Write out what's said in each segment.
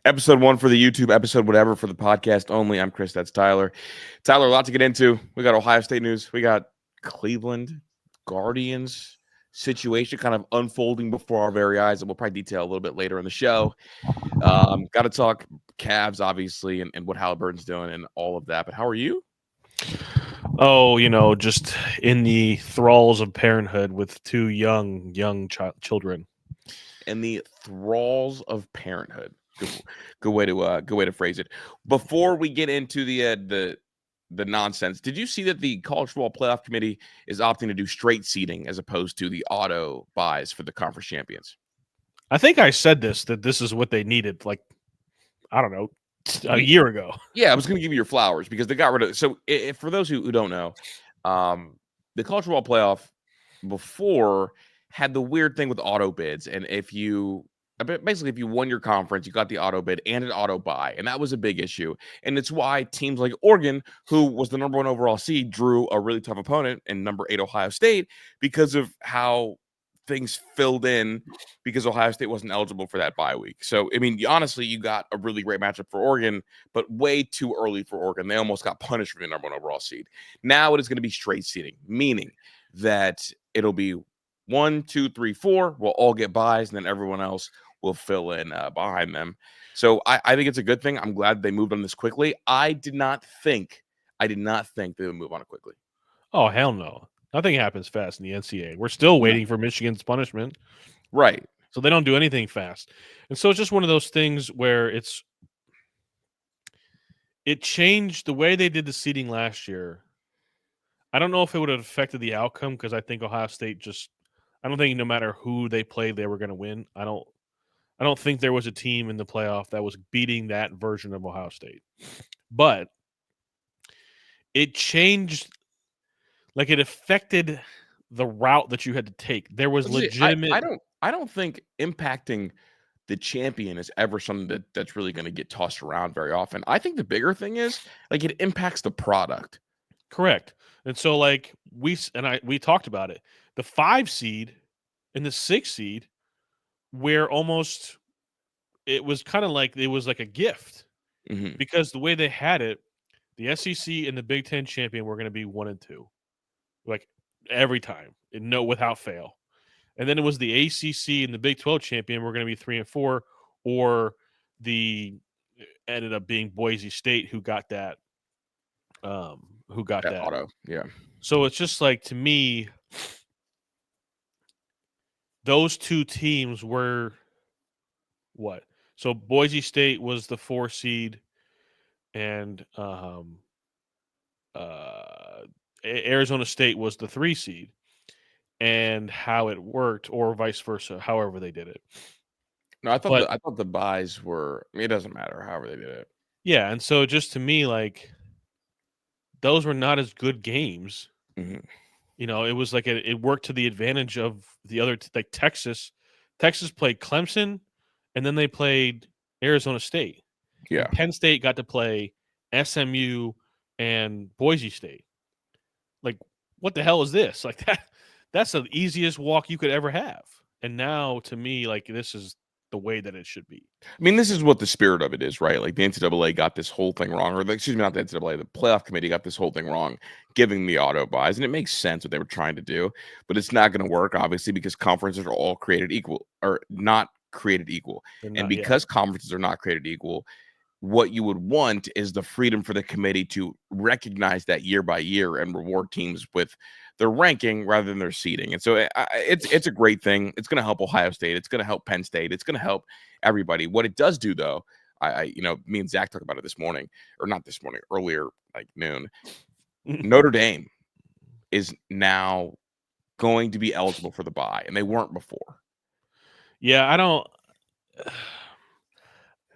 Episode 1 for the YouTube, episode whatever for the podcast only. I'm Chris. That's Tyler. Tyler, a lot to get into. We got Ohio State news. We got Cleveland Guardians situation kind of unfolding before our very eyes, and we'll probably detail a little bit later in the show. Got to talk Cavs, obviously, and what Halliburton's doing and all of that. But how are you? Oh, just in the thralls of parenthood with two young children. In the thralls of parenthood. Good way to phrase it. Before we get into the nonsense, did you see that the college football playoff committee is opting to do straight seeding as opposed to the auto buys for the conference champions? I think I said that this is what they needed, like, I don't know, a year ago. Yeah, I was going to give you your flowers because they got rid of it. So for those who don't know, the college football playoff before had the weird thing with auto bids. And if you won your conference, you got the auto bid and an auto buy. And that was a big issue. And it's why teams like Oregon, who was the number 1 overall seed, drew a really tough opponent in number 8 Ohio State because of how things filled in because Ohio State wasn't eligible for that bye week. So, I mean, honestly, you got a really great matchup for Oregon, but way too early for Oregon. They almost got punished for the number 1 overall seed. Now it is going to be straight seeding, meaning that it'll be 1, 2, 3, 4. We'll all get buys, and then everyone else will fill in behind them. So I think it's a good thing. I'm glad they moved on this quickly. I did not think they would move on it quickly. Oh, hell no. Nothing happens fast in the NCAA. We're still waiting for Michigan's punishment. Right. So they don't do anything fast. And so it's just one of those things where it changed the way they did the seeding last year. I don't know if it would have affected the outcome because I think Ohio State I don't think no matter who they played, they were going to win. I don't think there was a team in the playoff that was beating that version of Ohio State. But it changed, like it affected the route that you had to take. There was legitimate. I don't think impacting the champion is ever something that's really going to get tossed around very often. I think the bigger thing is like it impacts the product. Correct. And so like we talked about it. The 5 seed and the 6 seed where almost it was kind of like it was like a gift because the way they had it, the SEC and the Big Ten champion were going to be 1 and 2, like every time, without fail. And then it was the ACC and the Big 12 champion were going to be 3 and 4, or the ended up being Boise State who got that. That auto, yeah. So it's just like, to me, those two teams were what? So Boise State was the 4 seed, and Arizona State was the 3 seed. And how it worked, or vice versa, however they did it. No, I thought the buys were. I mean, it doesn't matter however they did it. Yeah, and so just to me, like, those were not as good games. It was like it worked to the advantage of the other, like Texas. Texas played Clemson, and then they played Arizona State. Yeah, and Penn State got to play SMU and Boise State. Like, what the hell is this? Like that. That's the easiest walk you could ever have. And now, to me, like, this is the way that it should be. I mean, this is what the spirit of it is, right? Like the NCAA got this whole thing wrong, or excuse me, not the NCAA, the playoff committee got this whole thing wrong, giving the auto buys, and it makes sense what they were trying to do, but it's not going to work, obviously, because conferences are all created equal, or not created equal, and because conferences are not created equal, what you would want is the freedom for the committee to recognize that year by year and reward teams with their ranking rather than their seeding. And so it's a great thing. It's going to help Ohio State. It's going to help Penn State. It's going to help everybody. What it does do, though, me and Zach talked about it this morning, or not this morning, earlier, like noon. Notre Dame is now going to be eligible for the bye, and they weren't before. Yeah, I don't.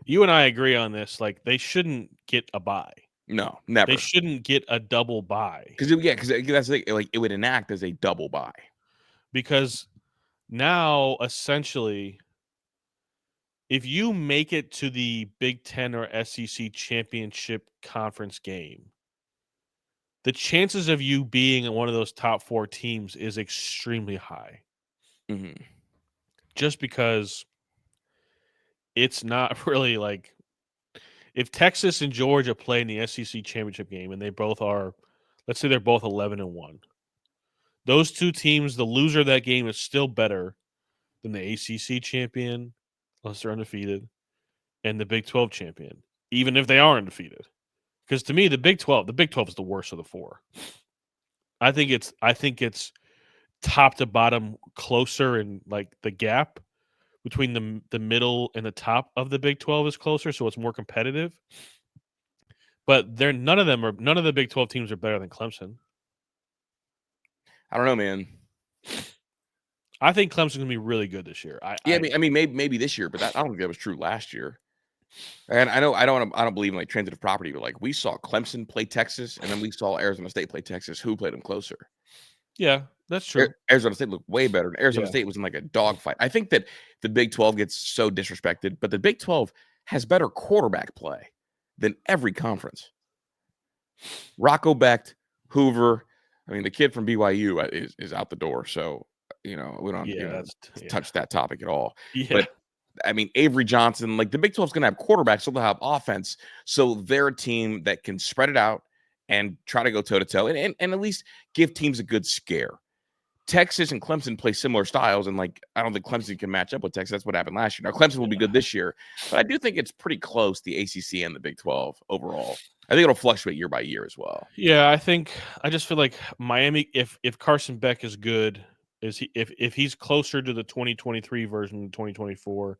You and I agree on this. Like, they shouldn't get a bye. No, never. They shouldn't get a double bye. Because that's like it would enact as a double bye. Because now, essentially, if you make it to the Big Ten or SEC championship conference game, the chances of you being one of those top 4 teams is extremely high. Just because it's not really like if Texas and Georgia play in the SEC championship game and they both are, let's say they're both 11-1, those two teams, the loser of that game is still better than the ACC champion, unless they're undefeated, and the Big 12 champion, even if they are undefeated. Because to me, the Big 12 is the worst of the four. I think it's top to bottom closer, and like the gap between the middle and the top of the Big 12 is closer, so it's more competitive. But none of the Big 12 teams are better than Clemson. I don't know, man. I think Clemson's gonna be really good this year. I mean, maybe this year, but I don't think that was true last year. And I know I don't believe in like transitive property, but like we saw Clemson play Texas, and then we saw Arizona State play Texas. Who played them closer? Yeah, that's true. Arizona State looked way better. Arizona State was in like a dogfight. I think that the Big 12 gets so disrespected, but the Big 12 has better quarterback play than every conference. Rocco Becht, Hoover. I mean, the kid from BYU is out the door. So, we don't touch that topic at all. Yeah. But, I mean, Avery Johnson, like the Big 12 is going to have quarterbacks, so they'll have offense. So they're a team that can spread it out and try to go toe-to-toe and at least give teams a good scare. Texas and Clemson play similar styles, and like I don't think Clemson can match up with Texas. That's what happened last year. Now Clemson will be good this year, but I do think it's pretty close, the ACC and the Big 12 overall. I think it'll fluctuate year by year as well. Yeah, I just feel like Miami, if Carson Beck is good, if he's closer to the 2023 version of 2024,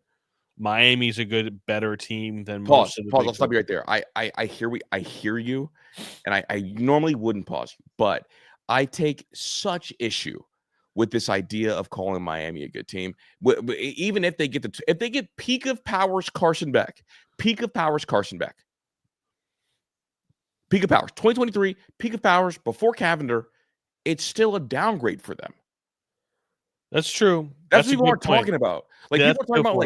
Miami's a better team than most of the Pause. I'll stop you right there. I hear you, and I normally wouldn't pause, but I take such issue with this idea of calling Miami a good team. Even if they get peak of powers Carson Beck, 2023, peak of powers before Cavender, it's still a downgrade for them. That's true. That's what people aren't talking about. Like people are talking about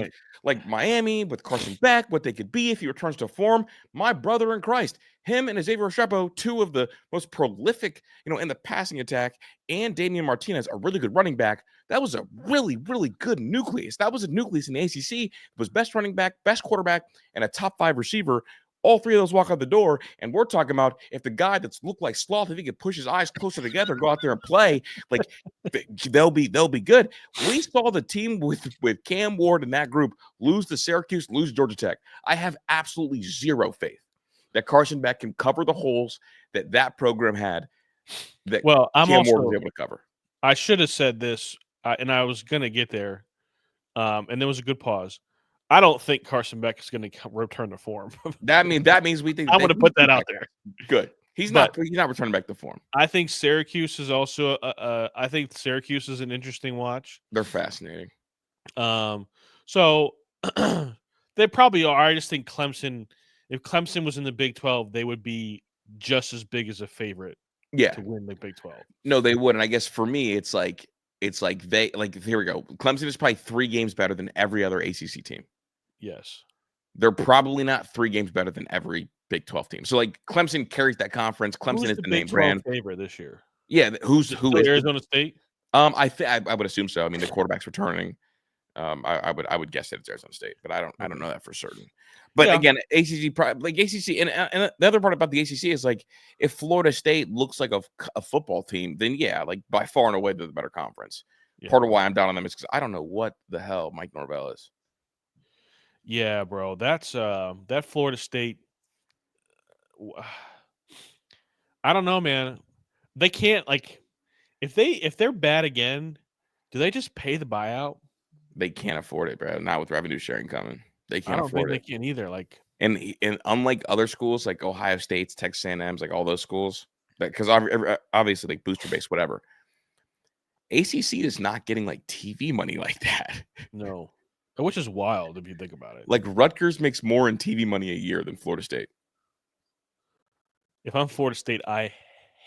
like Miami with Carson Beck, what they could be if he returns to form. My brother in Christ, him and Xavier Restrepo, two of the most prolific, in the passing attack, and Damian Martinez, a really good running back. That was a really, really good nucleus. That was a nucleus in the ACC. It was best running back, best quarterback, and a top 5 receiver. All three of those walk out the door, and we're talking about if the guy that's looked like Sloth, if he could push his eyes closer together and go out there and play, like they'll be good. We saw the team with Cam Ward and that group lose to Syracuse, lose Georgia Tech. I have absolutely zero faith that Carson Beck can cover the holes that program had. Cam Ward was able to cover. I should have said this, and I was going to get there, and there was a good pause. I don't think Carson Beck is going to return to form. That means we think. I'm going to put that out there. Good. He's not returning back to form. I think Syracuse is also. I think Syracuse is an interesting watch. They're fascinating. So they probably are. I just think Clemson. If Clemson was in the Big 12, they would be just as big as a favorite. Yeah. To win the Big 12. No, they would. And I guess for me, it's like they here we go. Clemson is probably 3 games better than every other ACC team. Yes. They're probably not 3 games better than every Big 12 team. So like Clemson carries that conference. Clemson is the name brand favorite this year. Yeah, who is Arizona State? I would assume so. I mean, the quarterback's returning. I would guess that it's Arizona State, but I don't know that for certain. But again, ACC, and the other part about the ACC is like if Florida State looks like a football team, then like by far and away they're the better conference. Yeah. Part of why I'm down on them is because I don't know what the hell Mike Norvell is. Yeah, bro, that's that Florida State. I don't know, man. They can't if they're bad again. Do they just pay the buyout? They can't afford it, bro. Not with revenue sharing coming. They can't afford it. I don't think they can either. And unlike other schools like Ohio State's, Texas A&M's, like all those schools, because obviously like booster base, whatever. ACC is not getting like TV money like that. No, which is wild if you think about it. Like Rutgers makes more in TV money a year than Florida State. If I'm Florida State, I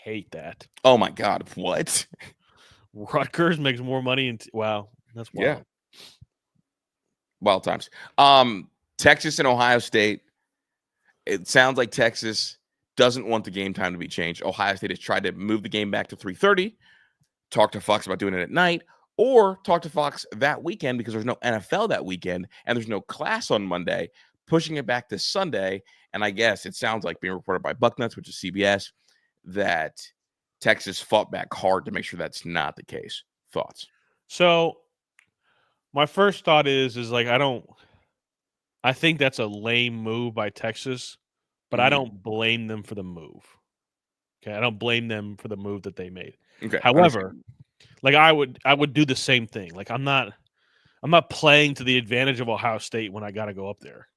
hate that. Oh my God, what? Rutgers makes more money wow, that's wild. Yeah. Wild times. Texas and Ohio State. It sounds like Texas doesn't want the game time to be changed. Ohio State has tried to move the game back to 3:30. Talk to Fox about doing it at night, or talk to Fox that weekend because there's no NFL that weekend and there's no class on Monday. pushing it back to Sunday. And I guess it sounds like being reported by Bucknuts, which is CBS, that Texas fought back hard to make sure that's not the case. Thoughts? So my first thought is like I think that's a lame move by Texas, but I Mhm. don't blame them for the move. Okay, I don't blame them for the move that they made. Okay, However, understand. like I would do the same thing. Like I'm not playing to the advantage of Ohio State when I got to go up there.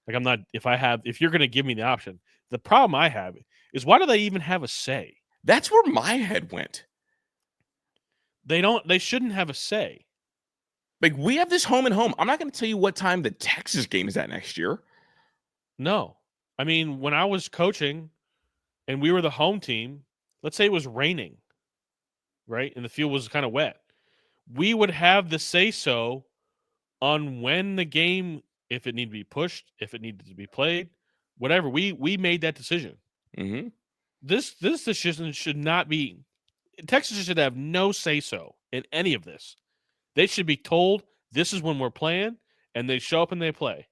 Like I'm not if you're going to give me the option. The problem I have is why do they even have a say? That's where my head went. They shouldn't have a say. Like, we have this home and home. I'm not going to tell you what time the Texas game is at next year. No. I mean, when I was coaching and we were the home team, let's say it was raining, right? And the field was kind of wet. We would have the say so on when the game, if it needed to be pushed, if it needed to be played, whatever. We made that decision. Mm-hmm. This decision should not be. Texas should have no say so in any of this. They should be told this is when we're playing, and they show up and they play.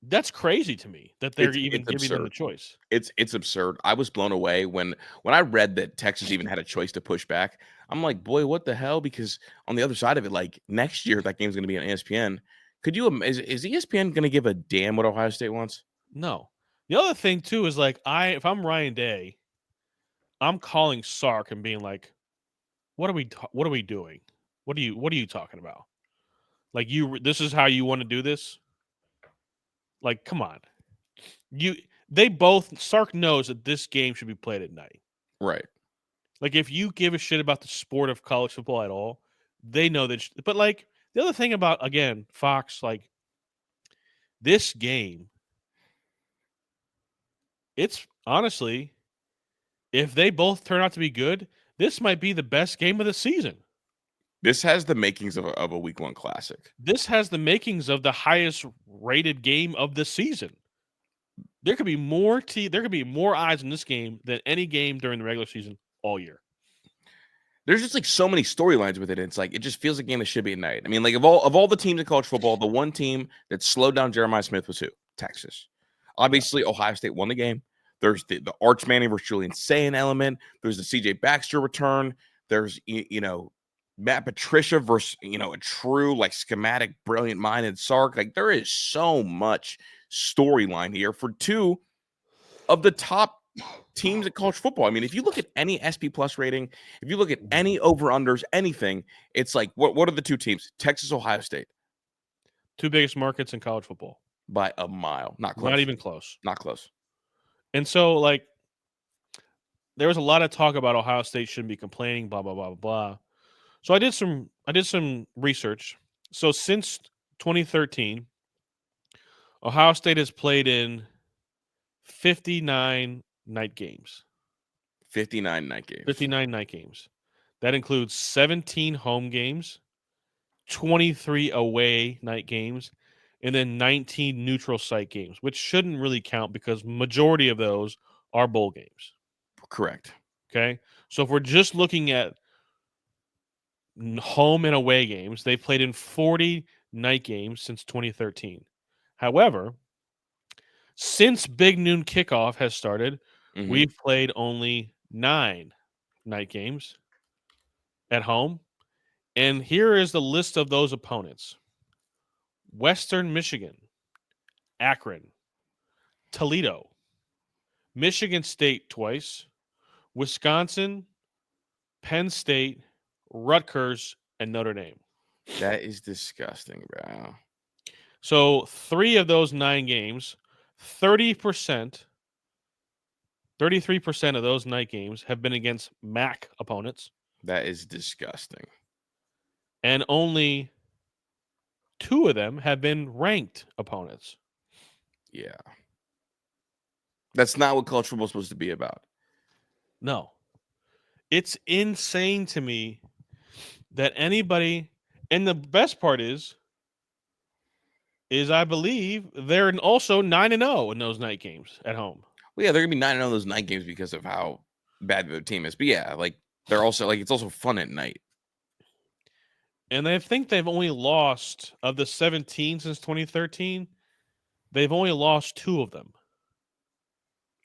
That's crazy to me that they're even It's giving them absurd. the choice. It's absurd. I was blown away when I read that Texas even had a choice to push back. I'm like, boy, what the hell? Because on the other side of it, like next year, that game's going to be on ESPN. Could you? Is ESPN going to give a damn what Ohio State wants? No. The other thing too is like if I'm Ryan Day, I'm calling Sark and being like, what are we doing? What are you talking about? Like this is how you want to do this? Like, come on. Sark knows that this game should be played at night. Right. Like if you give a shit about the sport of college football at all, they know that. But like the other thing about again Fox, like this game, it's honestly, if they both turn out to be good, this might be the best game of the season. This has the makings of a week one classic. This has the makings of the highest rated game of the season. There could be more eyes in this game than any game during the regular season all year. There's just like so many storylines with it. It's like it just feels like a game that should be at night. I mean, like of all the teams in college football, the one team that slowed down Jeremiah Smith was who? Texas. Obviously, Ohio State won the game. There's the Arch Manning versus Julian Sayin element. There's the CJ Baxter return. There's Matt Patricia versus a true like schematic, brilliant mind in Sark. Like there is so much storyline here for two of the top teams at college football. I mean, if you look at any SP Plus rating, if you look at any over-unders, anything, it's like, what are the two teams? Texas, Ohio State. Two biggest markets in college football. By a mile. Not close. Not even close. Not close. And so, like, there was a lot of talk about Ohio State shouldn't be complaining, blah, blah, blah, blah, blah. So I did some research. So since 2013, Ohio State has played in 59 night games. 59 night games. 59 night games. That includes 17 home games, 23 away night games, and then 19 neutral site games, which shouldn't really count because majority of those are bowl games. Correct. Okay? So if we're just looking at home and away games, they've played in 40 night games since 2013. However, since Big Noon Kickoff has started, we've played only 9 night games at home. And here is the list of those opponents: Western Michigan, Akron, Toledo, Michigan State twice, Wisconsin, Penn State, Rutgers, and Notre Dame. That is disgusting, bro. So 3 of those 9 games, 30%, 33% of those night games have been against MAC opponents. That is disgusting. And only 2 of them have been ranked opponents. Yeah. That's not what college football is supposed to be about. No. It's insane to me that anybody, and the best part is I believe they're also 9-0 in those night games at home. Well, yeah, they're gonna be 9-0 those night games because of how bad the team is. But yeah, like they're also like it's also fun at night. And I think they've only lost, of the 17 since 2013, they've only lost 2 of them.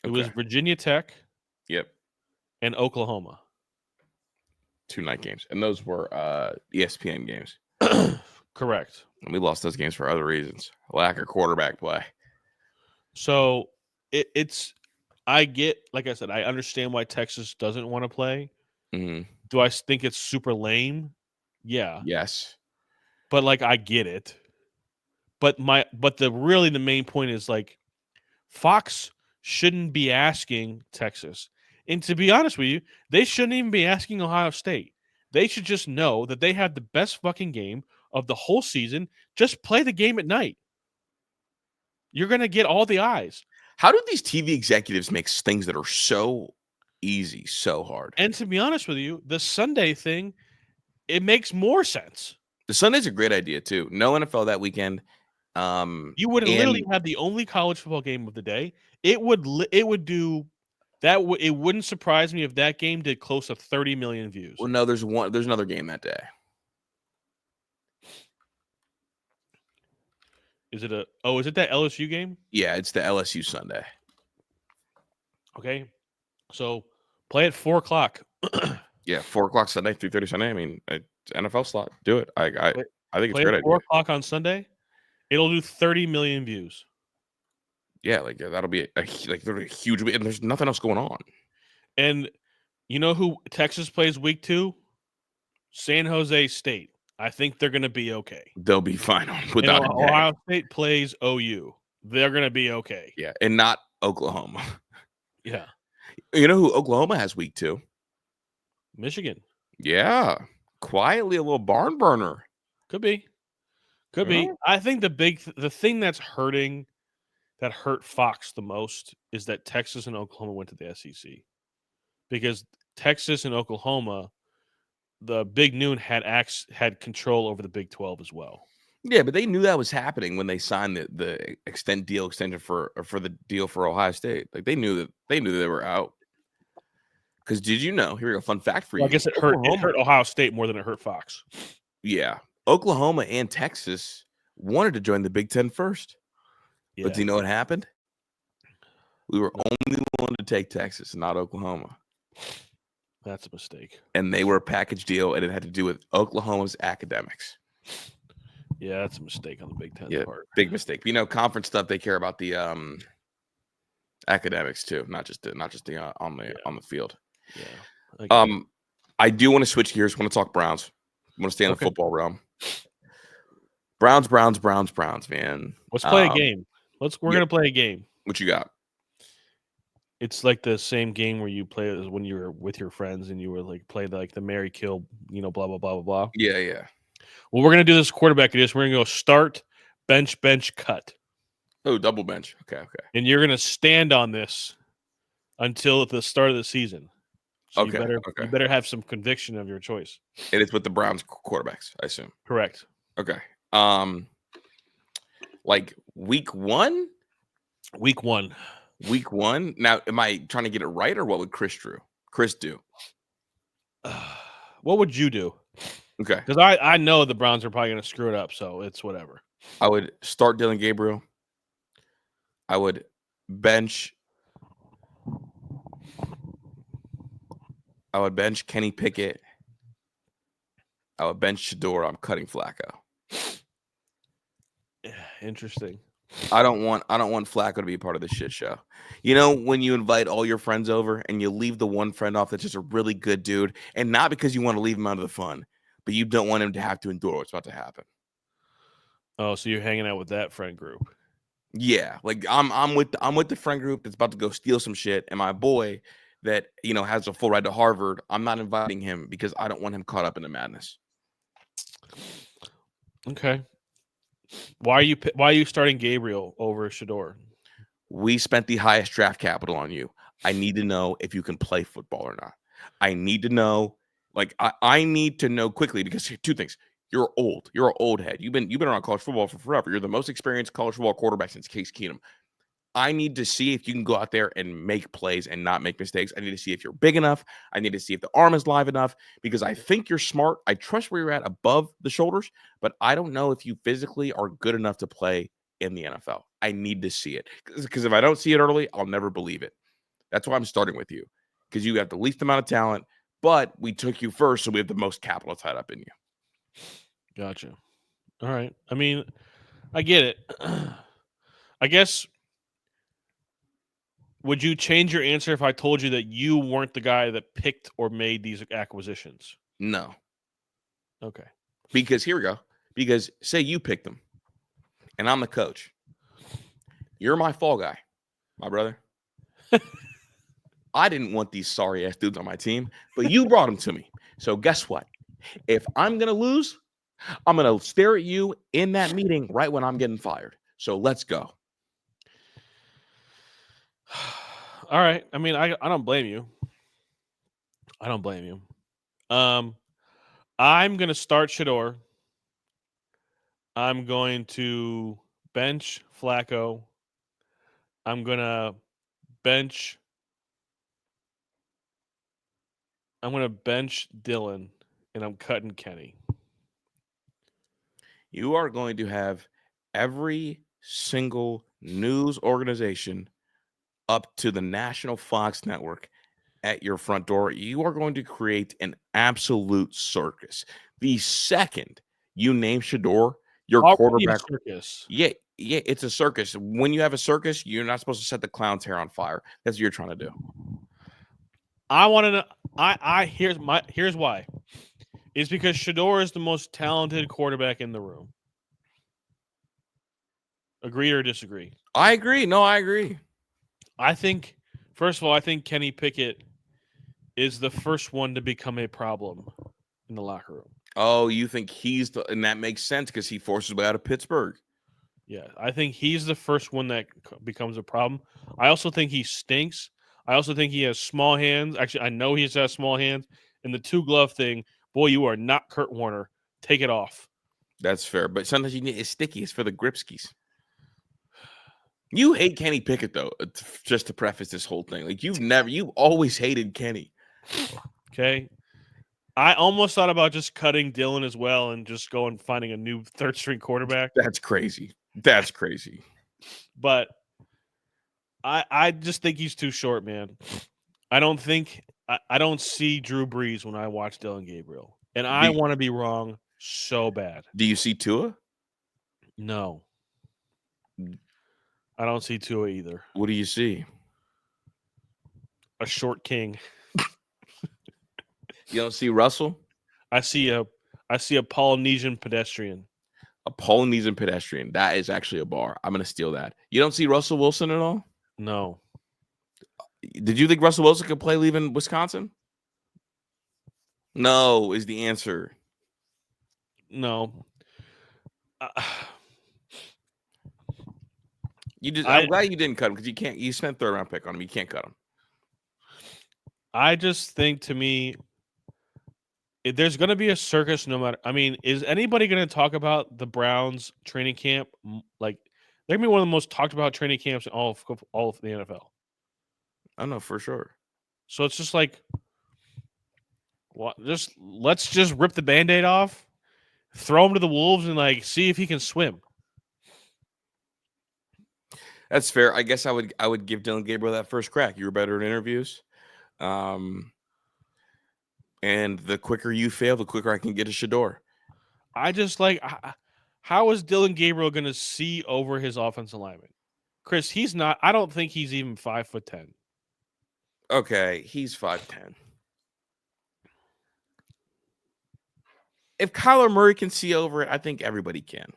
It was Okay. Virginia Tech Yep. and Oklahoma. 2 night games. And those were ESPN games. Correct. And we lost those games for other reasons. Lack of quarterback play. So it's I get, like I said, I understand why Texas doesn't want to play. Mhm. Do I think it's super lame? Yeah. Yes. But like I get it. But the main point is like Fox shouldn't be asking Texas. And to be honest with you, they shouldn't even be asking Ohio State. They should just know that they have the best fucking game of the whole season. Just play the game at night. You're going to get all the eyes. How do these TV executives make things that are so easy so hard? And to be honest with you, the Sunday thing, it makes more sense. The Sunday's a great idea too. No NFL that weekend. You would And literally have the only college football game of the day. It would do that. It wouldn't surprise me if that game did close to 30 million views. well, no, there's another game that day. Is it that LSU game? Yeah, it's the LSU Sunday. Okay, so play at 4:00. Yeah, 4:00 Sunday, 3:30 Sunday. I mean, it's NFL slot. Do it. I think it's a Play great at idea. 4:00 on Sunday. It'll do 30 million views. Yeah, like that'll be a huge. And there's nothing else going on. And you know who Texas plays week 2? San Jose State. I think they're going to be okay. They'll be fine And without a doubt. Ohio State plays OU. They're going to be okay. Yeah, and not Oklahoma. Yeah. You know who Oklahoma has week 2? Michigan. Yeah, quietly a little barn burner. Could be. Could be. I think the thing that hurt Fox the most is that Texas and Oklahoma went to the SEC. Because Texas and Oklahoma, the Big Noon had control over the Big 12 as well. Yeah, but they knew that was happening when they signed the extension for the deal for Ohio State. Like they knew that they were out. Because did you know? Here we go. Fun fact for you. I guess it hurt Ohio State more than it hurt Fox. Yeah, Oklahoma and Texas wanted to join the Big Ten first. Yeah. But do you know what happened? We were only willing to take Texas, not Oklahoma. That's a mistake. And they were a package deal, and it had to do with Oklahoma's academics. Yeah, that's a mistake on the Big Ten part. Big mistake. You know, conference stuff, they care about the academics too, not just the on the field. Yeah. I do want to switch gears. I want to talk Browns. I want to stay in the football realm. Browns, man. Let's play a game. We're gonna play a game. What you got? It's like the same game where you play when you were with your friends and you were like play the Mary Kill, blah blah blah blah blah. Yeah. Well, we're gonna do this quarterback edition. We're gonna go start, bench, cut. Oh, double bench. Okay. And you're gonna stand on this until the start of the season. So you better have some conviction of your choice. And it's with the Browns quarterbacks, I assume. Correct. Okay. Like week 1? Week 1. Week 1. Now, am I trying to get it right, or what would Chris do? What would you do? Okay. Because I know the Browns are probably going to screw it up, so it's whatever. I would start Dylan Gabriel. I would bench Kenny Pickett. I would bench Shador. I'm cutting Flacco. Interesting. I don't want Flacco to be a part of this shit show. You know, when you invite all your friends over and you leave the one friend off that's just a really good dude, and not because you want to leave him out of the fun, but you don't want him to have to endure what's about to happen. Oh, so you're hanging out with that friend group? Yeah, like I'm with the friend group that's about to go steal some shit, and my boy that has a full ride to Harvard. I'm not inviting him because I don't want him caught up in the madness. Okay. Why are you starting Gabriel over Shador? We spent the highest draft capital on you. I need to know if you can play football or not. I need to know, I need to know quickly, because 2 things. You're old. You're an old head. You've been around college football for forever. You're the most experienced college football quarterback since Case Keenum. I need to see if you can go out there and make plays and not make mistakes. I need to see if you're big enough. I need to see if the arm is live enough because I think you're smart. I trust where you're at above the shoulders, but I don't know if you physically are good enough to play in the NFL. I need to see it because if I don't see it early, I'll never believe it. That's why I'm starting with you because you have the least amount of talent, but we took you first, so we have the most capital tied up in you. Gotcha. All right. I mean, I get it. I guess, would you change your answer if I told you that you weren't the guy that picked or made these acquisitions? No, Okay. because here we go. Because say you picked them, and I'm the coach. You're my fall guy, my brother. I didn't want these sorry ass dudes on my team, but you brought them to me. So guess what? If I'm gonna lose, I'm gonna stare at you in that meeting right when I'm getting fired. So let's go. All right. I mean, I don't blame you. I don't blame you. I'm gonna start Shador. I'm going to bench Flacco. I'm gonna bench. I'm gonna bench Dylan, and I'm cutting Kenny. You are going to have every single news organization up to the national Fox network at your front door. You are going to create an absolute circus. The second you name Shador your Already a quarterback, circus. yeah, it's a circus. When you have a circus, you're not supposed to set the clown's hair on fire. That's what you're trying to do. I want to know. Here's why. It's because Shador is the most talented quarterback in the room. Agree or disagree? I agree. No, I agree. I think, first of all, I think Kenny Pickett is the first one to become a problem in the locker room. Oh, you think and that makes sense because he forced his way out of Pittsburgh. Yeah, I think he's the first one that becomes a problem. I also think he stinks. I also think he has small hands. Actually, I know he has small hands. And the two glove thing, boy, you are not Kurt Warner. Take it off. That's fair. But sometimes you need it's sticky. It's for the gripskis. You hate Kenny Pickett, though, just to preface this whole thing. Like, you've always hated Kenny. Okay. I almost thought about just cutting Dylan as well and just going finding a new third string quarterback. That's crazy. That's crazy. But I just think he's too short, man. I don't see Drew Brees when I watch Dylan Gabriel. And I want to be wrong so bad. Do you see Tua? No. I don't see Tua either. What do you see? A short king. You don't see Russell? I see a Polynesian pedestrian. A Polynesian pedestrian. That is actually a bar. I'm going to steal that. You don't see Russell Wilson at all? No. Did you think Russell Wilson could play leaving Wisconsin? No, is the answer. No. I'm glad you didn't cut him because you can't. You spent third round pick on him. You can't cut him. I just think, to me, there's going to be a circus no matter. I mean, is anybody going to talk about the Browns training camp? Like, they're going to be one of the most talked about training camps in all of the NFL. I know for sure. So it's just like, let's just rip the Band-Aid off, throw him to the wolves, and see if he can swim. That's fair. I guess I would give Dylan Gabriel that first crack. You were better at interviews. And the quicker you fail, the quicker I can get to Shador. I just how is Dylan Gabriel going to see over his offensive lineman? Chris, he's not. I don't think he's even 5'10". Okay, he's 5'10". If Kyler Murray can see over it, I think everybody can.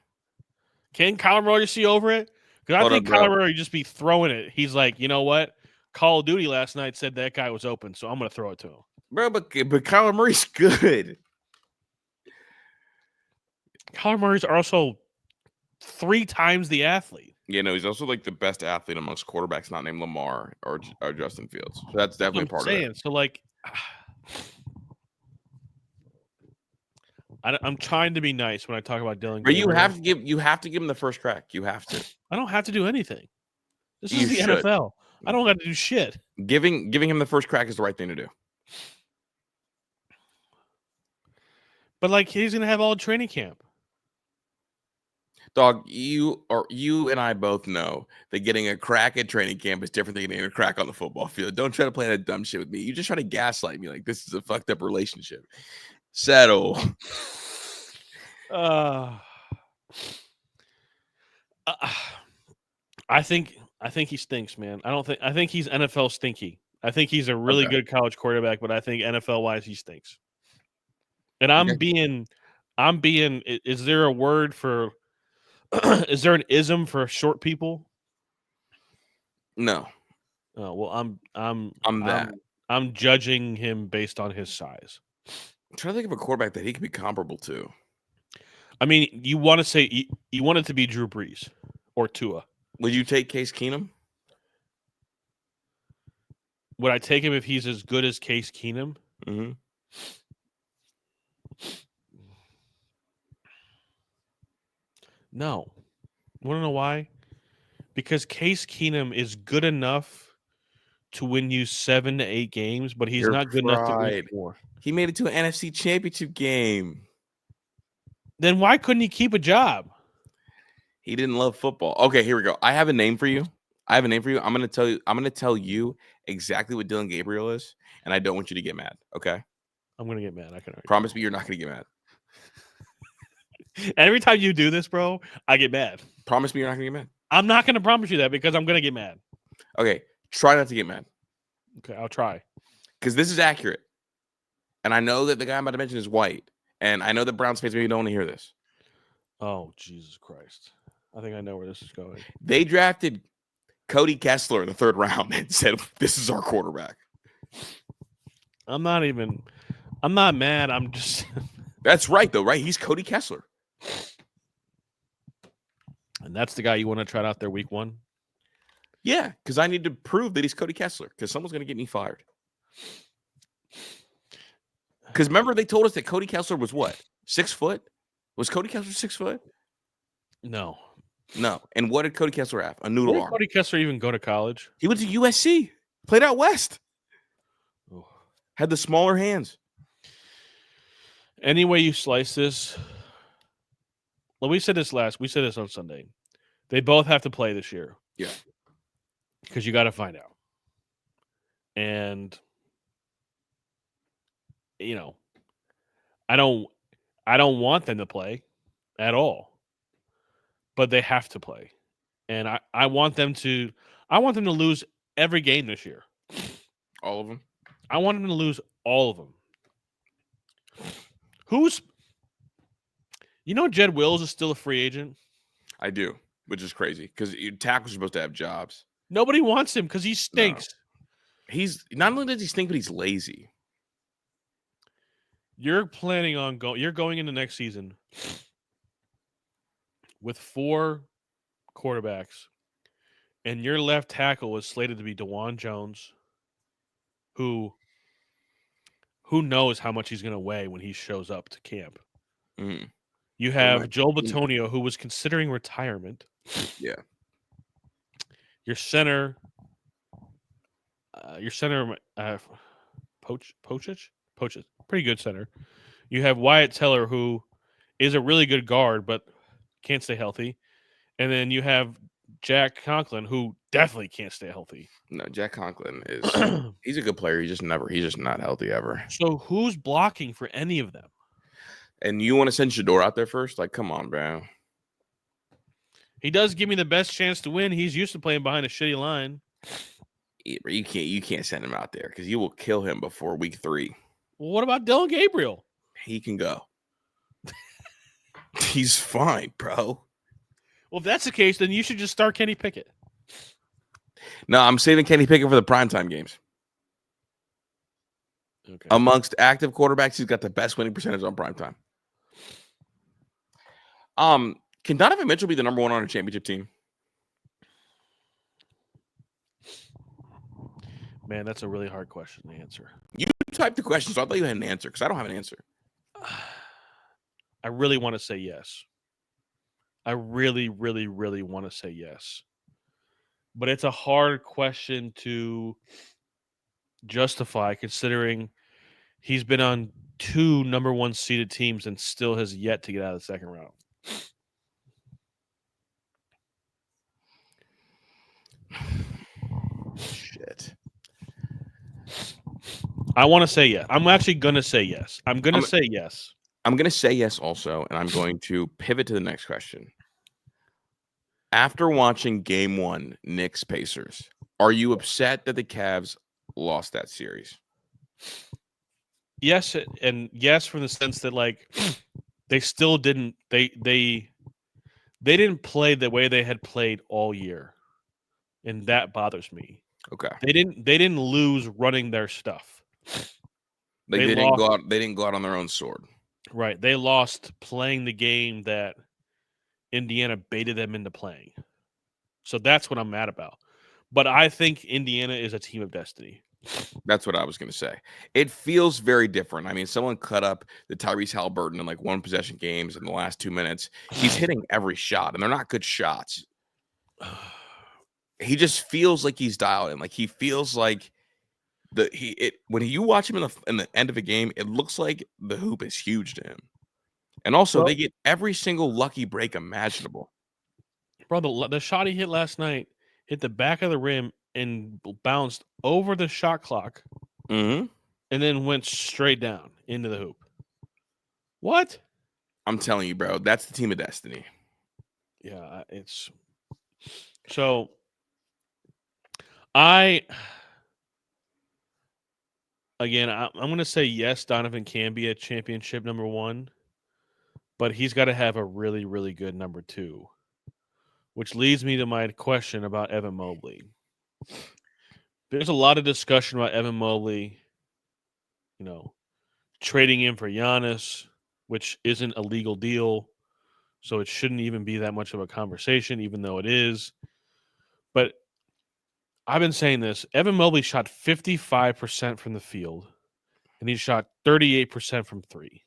Can Kyler Murray see over it? Because I think Kyler Murray just be throwing it. He's like, you know what? Call of Duty last night said that guy was open, so I'm going to throw it to him. Bro, but Kyler Murray's good. Kyler Murray's also 3 times the athlete. Yeah, no, he's also like the best athlete amongst quarterbacks not named Lamar or Justin Fields. So that's definitely part of it. So I'm trying to be nice when I talk about Dylan. But you have to give him the first crack. You have to. I don't have to do anything. This You is the should. NFL. I don't got to do shit. Giving him the first crack is the right thing to do. But like, he's gonna have all training camp. Dog, you and I both know that getting a crack at training camp is different than getting a crack on the football field. Don't try to play that dumb shit with me. You just try to gaslight me like this is a fucked up relationship. Settle. I think he stinks, man. I think he's NFL stinky. I think he's a really good college quarterback, but I think NFL wise he stinks. And I'm being is there a word for is there an ism for short people? No. Oh, well that. I'm judging him based on his size. I'm trying to think of a quarterback that he could be comparable to. I mean, you want to say you want it to be Drew Brees or Tua. Would you take Case Keenum? Would I take him if he's as good as Case Keenum? Mm-hmm. No. You want to know why? Because Case Keenum is good enough to win you 7 to 8 games, but he's not good enough to win 4. He made it to an NFC Championship game. Then why couldn't he keep a job? He didn't love football. Okay, here we go. I have a name for you. I'm gonna tell you exactly what Dylan Gabriel is, and I don't want you to get mad. Okay. I'm gonna get mad. I can promise me you're not gonna get mad. Every time you do this, bro, I get mad. Promise me you're not gonna get mad. I'm not gonna promise you that because I'm gonna get mad. Okay, try not to get mad. Okay, I'll try. Because this is accurate, and I know that the guy I'm about to mention is white, and I know that Browns fans maybe don't want to hear this. Oh, Jesus Christ! I think I know where this is going. They drafted Cody Kessler in the 3rd round and said, "This is our quarterback." I'm not mad. I'm just. That's right, though, right? He's Cody Kessler. And that's the guy you want to try out there week 1? Yeah, because I need to prove that he's Cody Kessler because someone's going to get me fired. Because remember, they told us that Cody Kessler was what? 6 foot? Was Cody Kessler 6 foot? No. And what did Cody Kessler have? A noodle arm. Did Cody Kessler even go to college? He went to USC. Played out west. Oh. Had the smaller hands. Any way you slice this, well, we said this on Sunday. They both have to play this year. Yeah. Because you got to find out. And, I don't want them to play at all. But they have to play. And I want them to lose every game this year. All of them? I want them to lose all of them. Jed Wills is still a free agent? I do, which is crazy because tackles are supposed to have jobs. Nobody wants him because he stinks. No. He's not only does he stink, but he's lazy. You're planning on you're going into next season with 4 quarterbacks, and your left tackle is slated to be DeJuan Jones, who knows how much he's going to weigh when he shows up to camp. Mm. You have Joel Bitonio, who was considering retirement. Yeah. Your center, Pochich, pretty good center. You have Wyatt Teller, who is a really good guard, but can't stay healthy. And then you have Jack Conklin, who definitely can't stay healthy. No, Jack Conklin is he's a good player. He's just not healthy ever. So who's blocking for any of them? And you want to send Shador out there first? Like, come on, bro. He does give me the best chance to win. He's used to playing behind a shitty line. Yeah, you can't send him out there because you will kill him before week 3. Well, what about Dylan Gabriel? He can go. He's fine, bro. Well, if that's the case, then you should just start Kenny Pickett. No, I'm saving Kenny Pickett for the primetime games. Okay. Amongst active quarterbacks, he's got the best winning percentage on primetime. Can Donovan Mitchell be the number 1 on a championship team? Man, that's a really hard question to answer. You typed the question, so I thought you had an answer because I don't have an answer. I really want to say yes. I really, really, really want to say yes. but it's a hard question to justify considering he's been on 2 number 1 seeded teams and still has yet to get out of the second round. Shit. I want to say yes. I'm actually going to say yes. I'm going to say yes. I'm going to say yes also, and I'm going to pivot to the next question. After watching game 1, Knicks Pacers, are you upset that the Cavs lost that series? Yes, and yes from the sense that like they still didn't they didn't play the way they had played all year. And that bothers me. Okay. They didn't lose running their stuff. Like They they didn't lost go out. They didn't go out on their own sword. right. They lost playing the game that Indiana baited them into playing. So that's what I'm mad about. But I think Indiana is a team of destiny. That's what I was going to say. It feels very different. I mean, someone cut up the Tyrese Halliburton in like one possession games in the last 2 minutes. He's hitting every shot, and they're not good shots. He just feels like he's dialed in. Like he feels like when you watch him in the end of a game, it looks like the hoop is huge to him. And also, Well, they get every single lucky break imaginable. bro, the shot he hit last night hit the back of the rim and bounced over the shot clock Mm-hmm. and then went straight down into the hoop. What? I'm telling you, bro, that's the team of destiny. Yeah, it's so I'm going to say yes, Donovan can be a championship number 1, but he's got to have a really, really good number 2, which leads me to my question about Evan Mobley. There's a lot of discussion about Evan Mobley, trading him for Giannis, which isn't a legal deal, so it shouldn't even be that much of a conversation, even though it is. But I've been saying this. Evan Mobley shot 55% from the field, and he shot 38% from 3.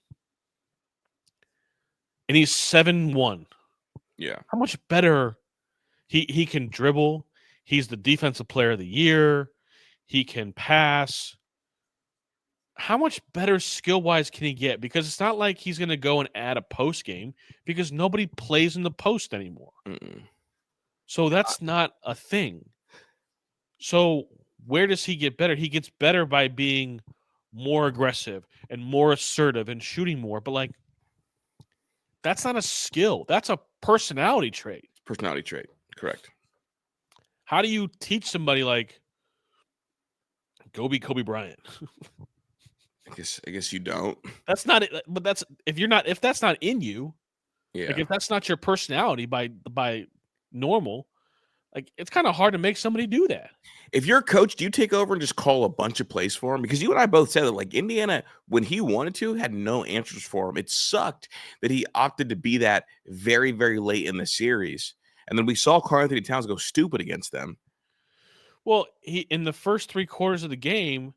And he's 7'1". Yeah. How much better he can dribble. He's the defensive player of the year. He can pass. How much better skill-wise can he get? Because it's not like he's going to go and add a post game because nobody plays in the post anymore. Mm-mm. So that's not a thing. So where does he get better? He gets better by being more aggressive and more assertive and shooting more. But like, that's not a skill. That's a personality trait. Personality trait. Correct. How do you teach somebody like go be Kobe Bryant? I guess you don't. That's not it. But that's if that's not in you, Yeah. like if that's not your personality by normal, like it's kind of hard to make somebody do that. If you're a coach, do you take over and just call a bunch of plays for him? Because you and I both said that, like Indiana, when he wanted to, had no answers for him. It sucked that he opted to be that very, very late in the series. And then we saw Karl Anthony Towns go stupid against them. Well, he in the first 3 quarters of the game,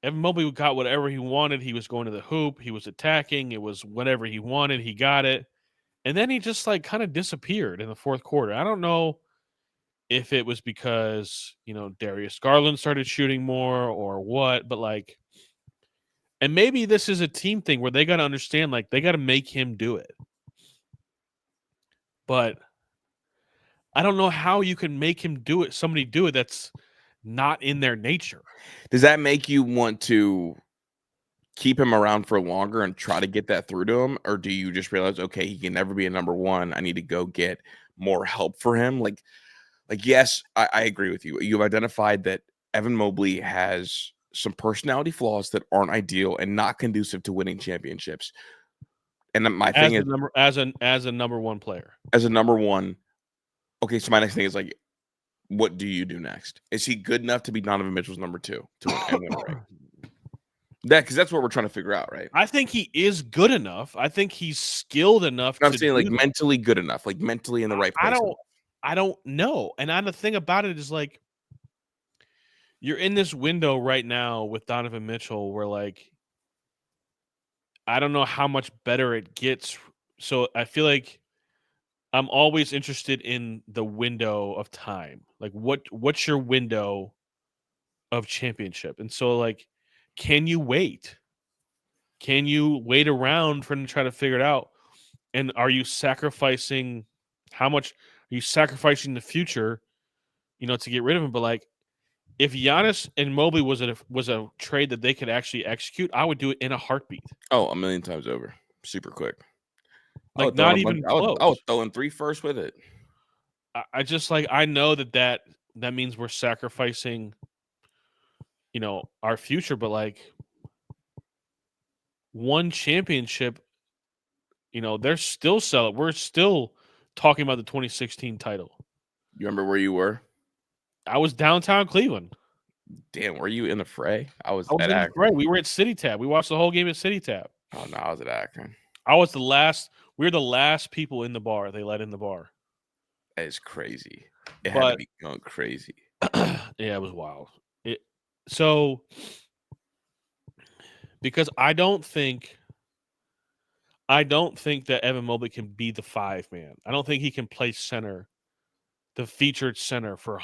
Evan Mobley got whatever he wanted. He was going to the hoop. He was attacking. It was whatever he wanted. He got it. And then he just like kind of disappeared in the fourth quarter. I don't know if it was because, Darius Garland started shooting more or what, but like, and maybe this is a team thing where they got to understand, like, they got to make him do it. But I don't know how you can make him do it, somebody do it that's not in their nature. Does that make you want to keep him around for longer and try to get that through to him? Or do you just realize, okay, he can never be a number 1. I need to go get more help for him? Like yes, I agree with you. You've identified that Evan Mobley has some personality flaws that aren't ideal and not conducive to winning championships. And then my thing is, as a number 1 player, as a number 1, okay, so my next thing is like, what do you do next? Is he good enough to be Donovan Mitchell's number 2 to win and win a ring? Because that's what we're trying to figure out, right? I think he is good enough. I think he's skilled enough. I'm saying like mentally good enough, like mentally in the right place. I don't know. And the thing about it is like you're in this window right now with Donovan Mitchell where like I don't know how much better it gets. So I feel like I'm always interested in the window of time. Like what's your window of championship? And so like, can you wait? Can you wait around for them to try to figure it out? And are you sacrificing how much are you sacrificing the future, to get rid of him? But like if Giannis and Mobley was a trade that they could actually execute, I would do it in a heartbeat. Oh, a million times over. Super quick. Like not even I would close. throw in 3 firsts with it. I just like I know that means we're sacrificing, our future, but like one championship, they're still selling. We're still talking about the 2016 title. You remember where you were? I was downtown Cleveland. Damn, were you in the fray? I was I was at in the fray. Akron. We were at City Tab. We watched the whole game at City Tab. Oh no, I was at Akron. I was the last. We were the last people in the bar. They let in the bar. That is crazy. It had to But be going crazy. yeah, it was wild. So because I don't think that Evan Mobley can be the 5-man. I don't think he can play center, the featured center for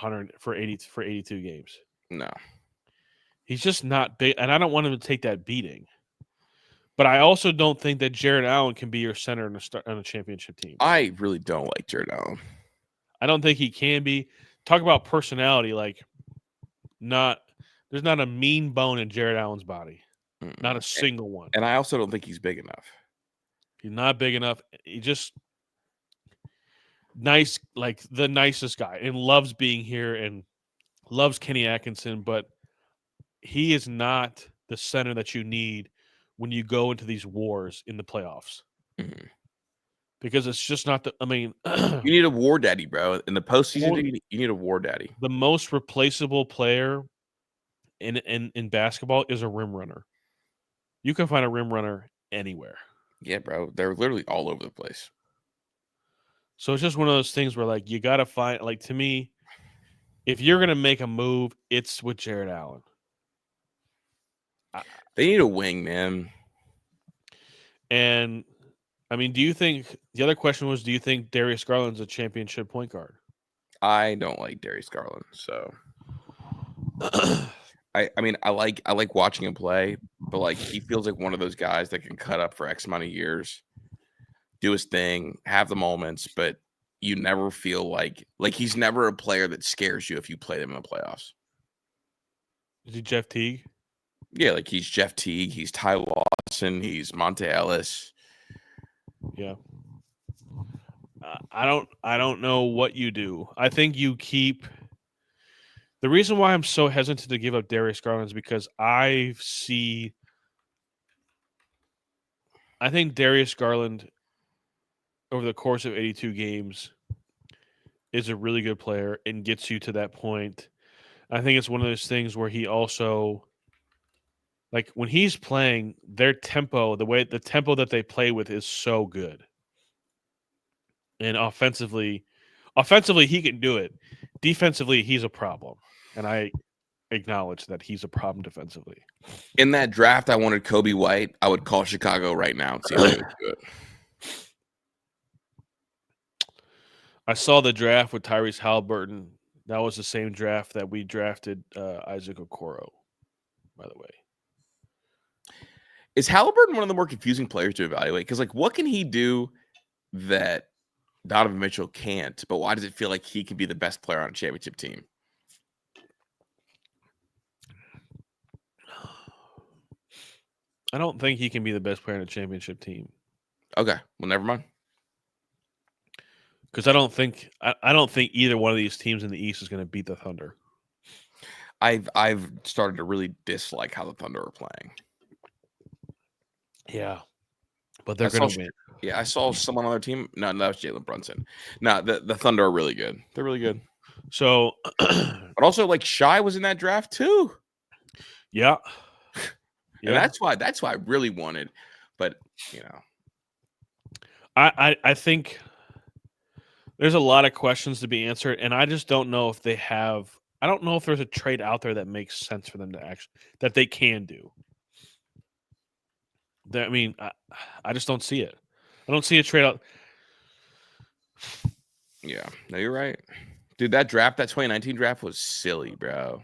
82 games. No. He's just not big, and I don't want him to take that beating. But I also don't think that Jared Allen can be your center on a championship team. I really don't like Jared Allen. I don't think he can be. Talk about personality, like there's not a mean bone in Jared Allen's body. Not a single one. And I also don't think he's big enough. He's not big enough. He just nice, like the nicest guy, and loves being here and loves Kenny Atkinson, but he is not the center that you need when you go into these wars in the playoffs. Mm-hmm. Because it's just not the. I mean, you need a war daddy, bro. In the postseason, you need a war daddy. The most replaceable player in basketball is a rim runner. You can find a rim runner anywhere. Yeah, bro. They're literally all over the place. So it's just one of those things where, like, you got to find, like, to me, if you're going to make a move, it's with Jared Allen. They need a wing, man. And, I mean, the other question was, do you think Darius Garland's a championship point guard? I don't like Darius Garland, so. I mean, I like watching him play, but like he feels like one of those guys that can cut up for X amount of years, do his thing, have the moments, but you never feel like he's never a player that scares you if you play them in the playoffs. Is he Jeff Teague? Yeah, like he's Jeff Teague, he's Ty Lawson, he's Monte Ellis. Yeah. I don't know what you do. I think you keep. The reason why I'm so hesitant to give up Darius Garland is because I think Darius Garland over the course of 82 games is a really good player and gets you to that point. I think it's one of those things where he also, like when he's playing, their tempo, the tempo that they play with is so good. And offensively he can do it. Defensively, he's a problem. And I acknowledge that he's a problem defensively. In that draft, I wanted Kobe White. I would call Chicago right now and see if they would do it. I saw the draft with Tyrese Halliburton. That was the same draft that we drafted Isaac Okoro, by the way. Is Halliburton one of the more confusing players to evaluate? Because, like, what can he do that Donovan Mitchell can't? But why does it feel like he can be the best player on a championship team? I don't think he can be the best player on a championship team. Okay, well, never mind. Because I don't think either one of these teams in the East is going to beat the Thunder. I've started to really dislike how the Thunder are playing. Yeah, but they're going to win. Yeah, I saw someone on their team. No, that was Jalen Brunson. No, the Thunder are really good. They're really good. So, but also like Shai was in that draft too. Yeah. And that's why I really wanted. But you know, I think there's a lot of questions to be answered, and I just don't know if they have. I don't know if there's a trade out there that makes sense for them to actually that they can do. I mean, I just don't see it. I don't see a trade out. Yeah, no, you're right, dude. That 2019 draft was silly, bro.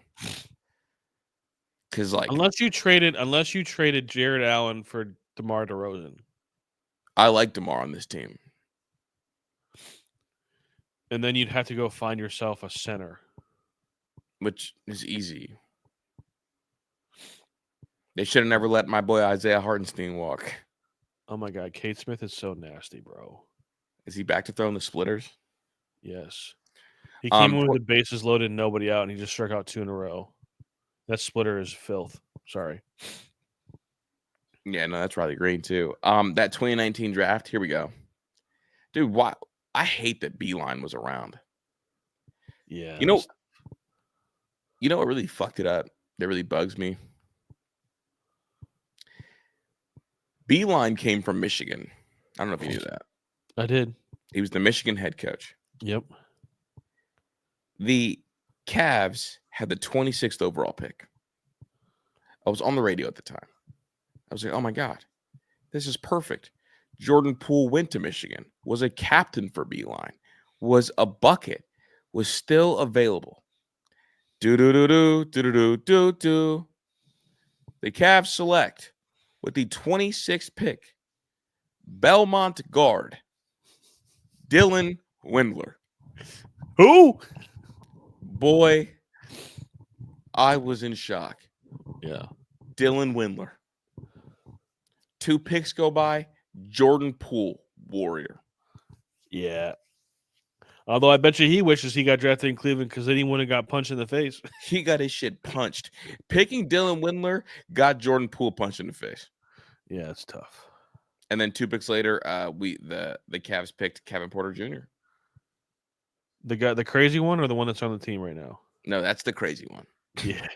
Because Unless you traded Jared Allen for DeMar DeRozan, I like DeMar on this team. and then you'd have to go find yourself a center, which is easy. They should have never let my boy Isaiah Hartenstein walk. Oh my God, Kate Smith is so nasty, bro. Is he back to throwing the splitters? Yes, he came in with Tw- the bases loaded, and nobody out, and he just struck out 2 in a row. That splitter is filth. Sorry. yeah, no, that's Riley Green too. That 2019 draft. Here we go, dude. Why? I hate that Beeline was around. Yeah. You know what really fucked it up? That really bugs me. Beeline came from Michigan. I don't know if you knew that. I did. He was the Michigan head coach. Yep. The Cavs had the 26th overall pick. I was on the radio at the time. I was like, oh my God, this is perfect. Jordan Poole went to Michigan, was a captain for Beeline, was a bucket, was still available. Do. The Cavs select with the 26th pick, Belmont guard, Dylan Windler. Who? Boy, I was in shock. Yeah. Dylan Windler. 2 picks go by, Jordan Poole, Warrior. Yeah. Although I bet you he wishes he got drafted in Cleveland because then he wouldn't have got punched in the face. He got his shit punched. Picking Dylan Windler got Jordan Poole punched in the face. Yeah, it's tough. And then 2 picks later, the Cavs picked Kevin Porter Jr. The crazy one or the one that's on the team right now? No, that's the crazy one. Yeah.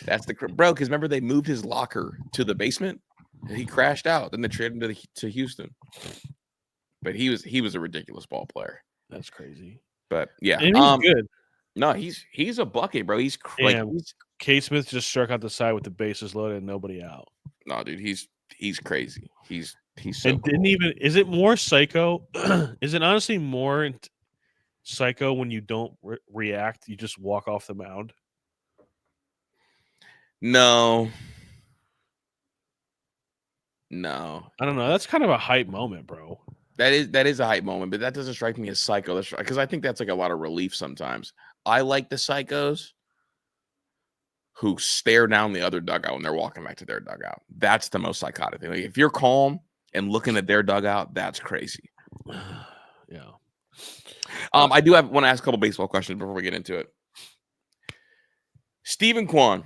That's bro. Because remember they moved his locker to the basement, and he crashed out. Then they traded him to Houston. But he was a ridiculous ball player. That's crazy. But yeah, And he's good. No, he's a bucket, bro. He's K. Smith just struck out the side with the bases loaded and nobody out. No, dude, he's crazy. He's so and cool. didn't even. Is it more psycho? Is it honestly more psycho when you don't react? You just walk off the mound. No. I don't know. That's kind of a hype moment, bro. That is a hype moment, but that doesn't strike me as psycho. Because I think that's like a lot of relief sometimes. I like the psychos who stare down the other dugout when they're walking back to their dugout. That's the most psychotic thing. Like if you're calm and looking at their dugout, that's crazy. Yeah. I do want to ask a couple baseball questions before we get into it. Stephen Kwan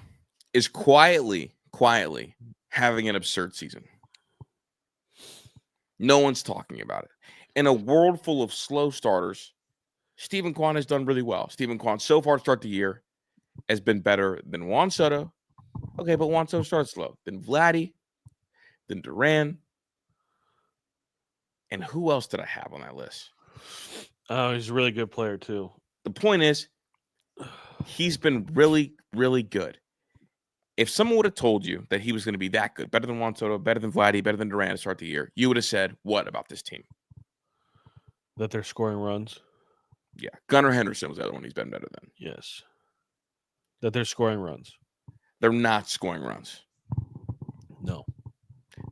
is quietly having an absurd season. No one's talking about it. In a world full of slow starters, Stephen Kwan has done really well. Stephen Kwan so far to start the year has been better than Juan Soto. Okay, but Juan Soto started slow. Then Vladdy, then Duran. And who else did I have on that list? Oh, he's a really good player too. The point is, he's been really, really good. If someone would have told you that he was going to be that good, better than Juan Soto, better than Vladdy, better than Duran to start the year, you would have said, what about this team? That they're scoring runs? Yeah. Gunnar Henderson was the other one he's been better than. Yes. That they're scoring runs. They're not scoring runs. No.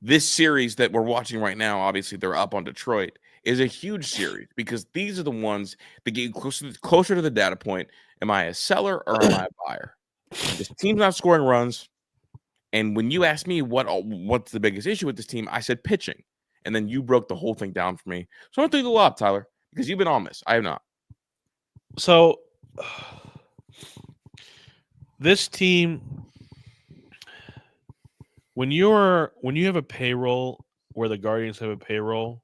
This series that we're watching right now, obviously they're up on Detroit, is a huge series because these are the ones that get closer to the data point. Am I a seller or am I a buyer? This team's not scoring runs. And when you asked me what's the biggest issue with this team, I said pitching. And then you broke the whole thing down for me. So I'm going to do the lob, Tyler, because you've been on this. I have not. So this team, when you have a payroll where the Guardians have a payroll,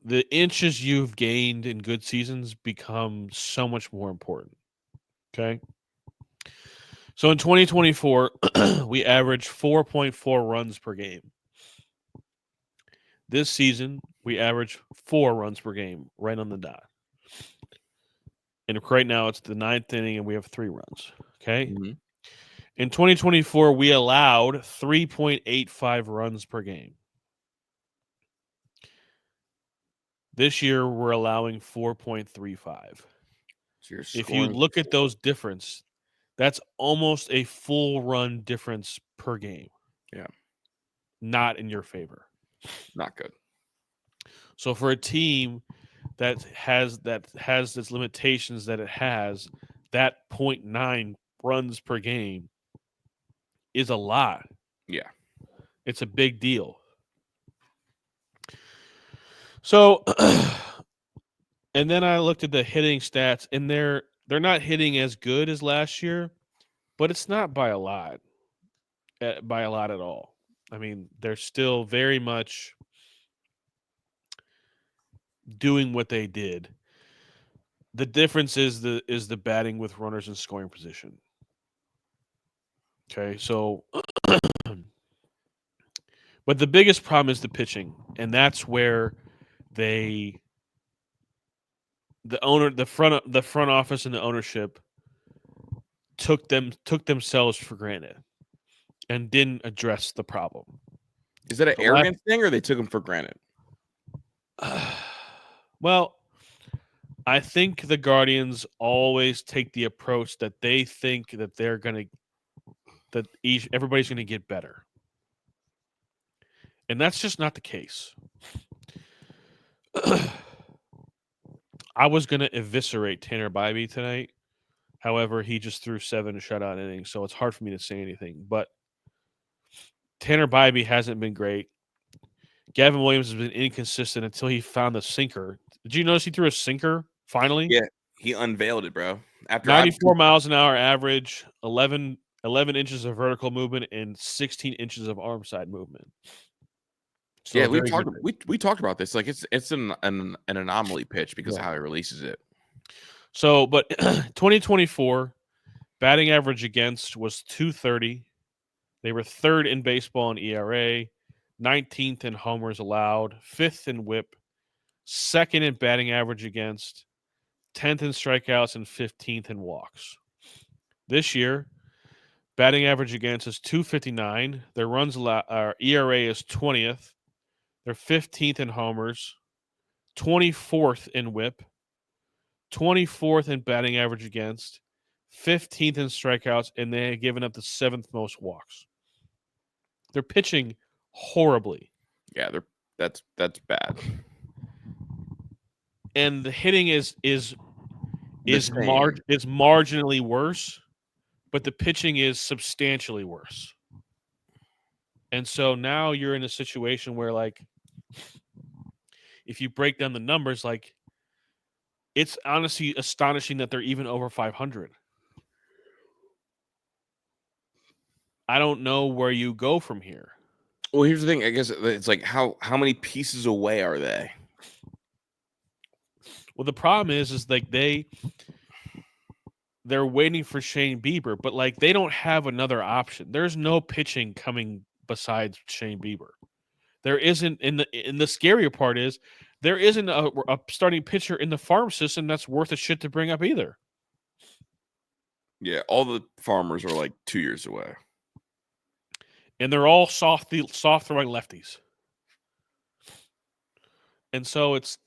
the inches you've gained in good seasons become so much more important. Okay. So in 2024, we averaged 4.4 runs per game. This season, we average 4 runs per game, right on the dot. And right now, it's the 9th inning, and we have 3 runs. Okay. Mm-hmm. In 2024, we allowed 3.85 runs per game. This year, we're allowing 4.35. So you're If you scoring. look at those difference, that's almost a full run difference per game. Yeah. Not in your favor. Not good. So for a team that has its limitations that it has, that 0.9 runs per game is a lot. Yeah. It's a big deal. So and then I looked at the hitting stats, and they're not hitting as good as last year, but it's not by a lot. By a lot at all. I mean, they're still very much doing what they did. The difference is the batting with runners in scoring position. Okay, so but the biggest problem is the pitching, and that's where they the front office and the ownership took themselves for granted and didn't address the problem. Is that an So arrogance thing, or they took him for granted? Well, I think the Guardians always take the approach that they think that everybody's gonna get better, and that's just not the case. I was gonna eviscerate Tanner Bybee tonight. However, he just threw 7 shutout innings, so it's hard for me to say anything. But Tanner Bybee hasn't been great. Gavin Williams has been inconsistent until he found the sinker. Did you notice he threw a sinker finally? Yeah, he unveiled it, bro. After 94 miles an hour average, 11 inches of vertical movement, and 16 inches of arm side movement. So yeah, we talked about this. Like it's an anomaly pitch because of how he releases it. So, but 2024 batting average against was 230. They were third in baseball in ERA, 19th in homers allowed, 5th in WHIP, second in batting average against, 10th in strikeouts, and 15th in walks. This year, batting average against is 259. Their runs allowed, ERA is 20th. They're 15th in homers, 24th in WHIP, 24th in batting average against, 15th in strikeouts, and they have given up the 7th most walks. They're pitching horribly. Yeah, that's bad. And the hitting is The same. marginally worse, but the pitching is substantially worse. And so now you're in a situation where, like, if you break down the numbers, like, it's honestly astonishing that they're even over 500. I don't know where you go from here. Well, here's the thing. I guess it's like how many pieces away are they? Well, the problem is like they're waiting for Shane Bieber, but like they don't have another option. There's no pitching coming besides Shane Bieber. There isn't in the scarier part is there isn't a starting pitcher in the farm system that's worth a shit to bring up either. Yeah, all the farmers are like 2 years away. And they're all soft throwing lefties. And so it's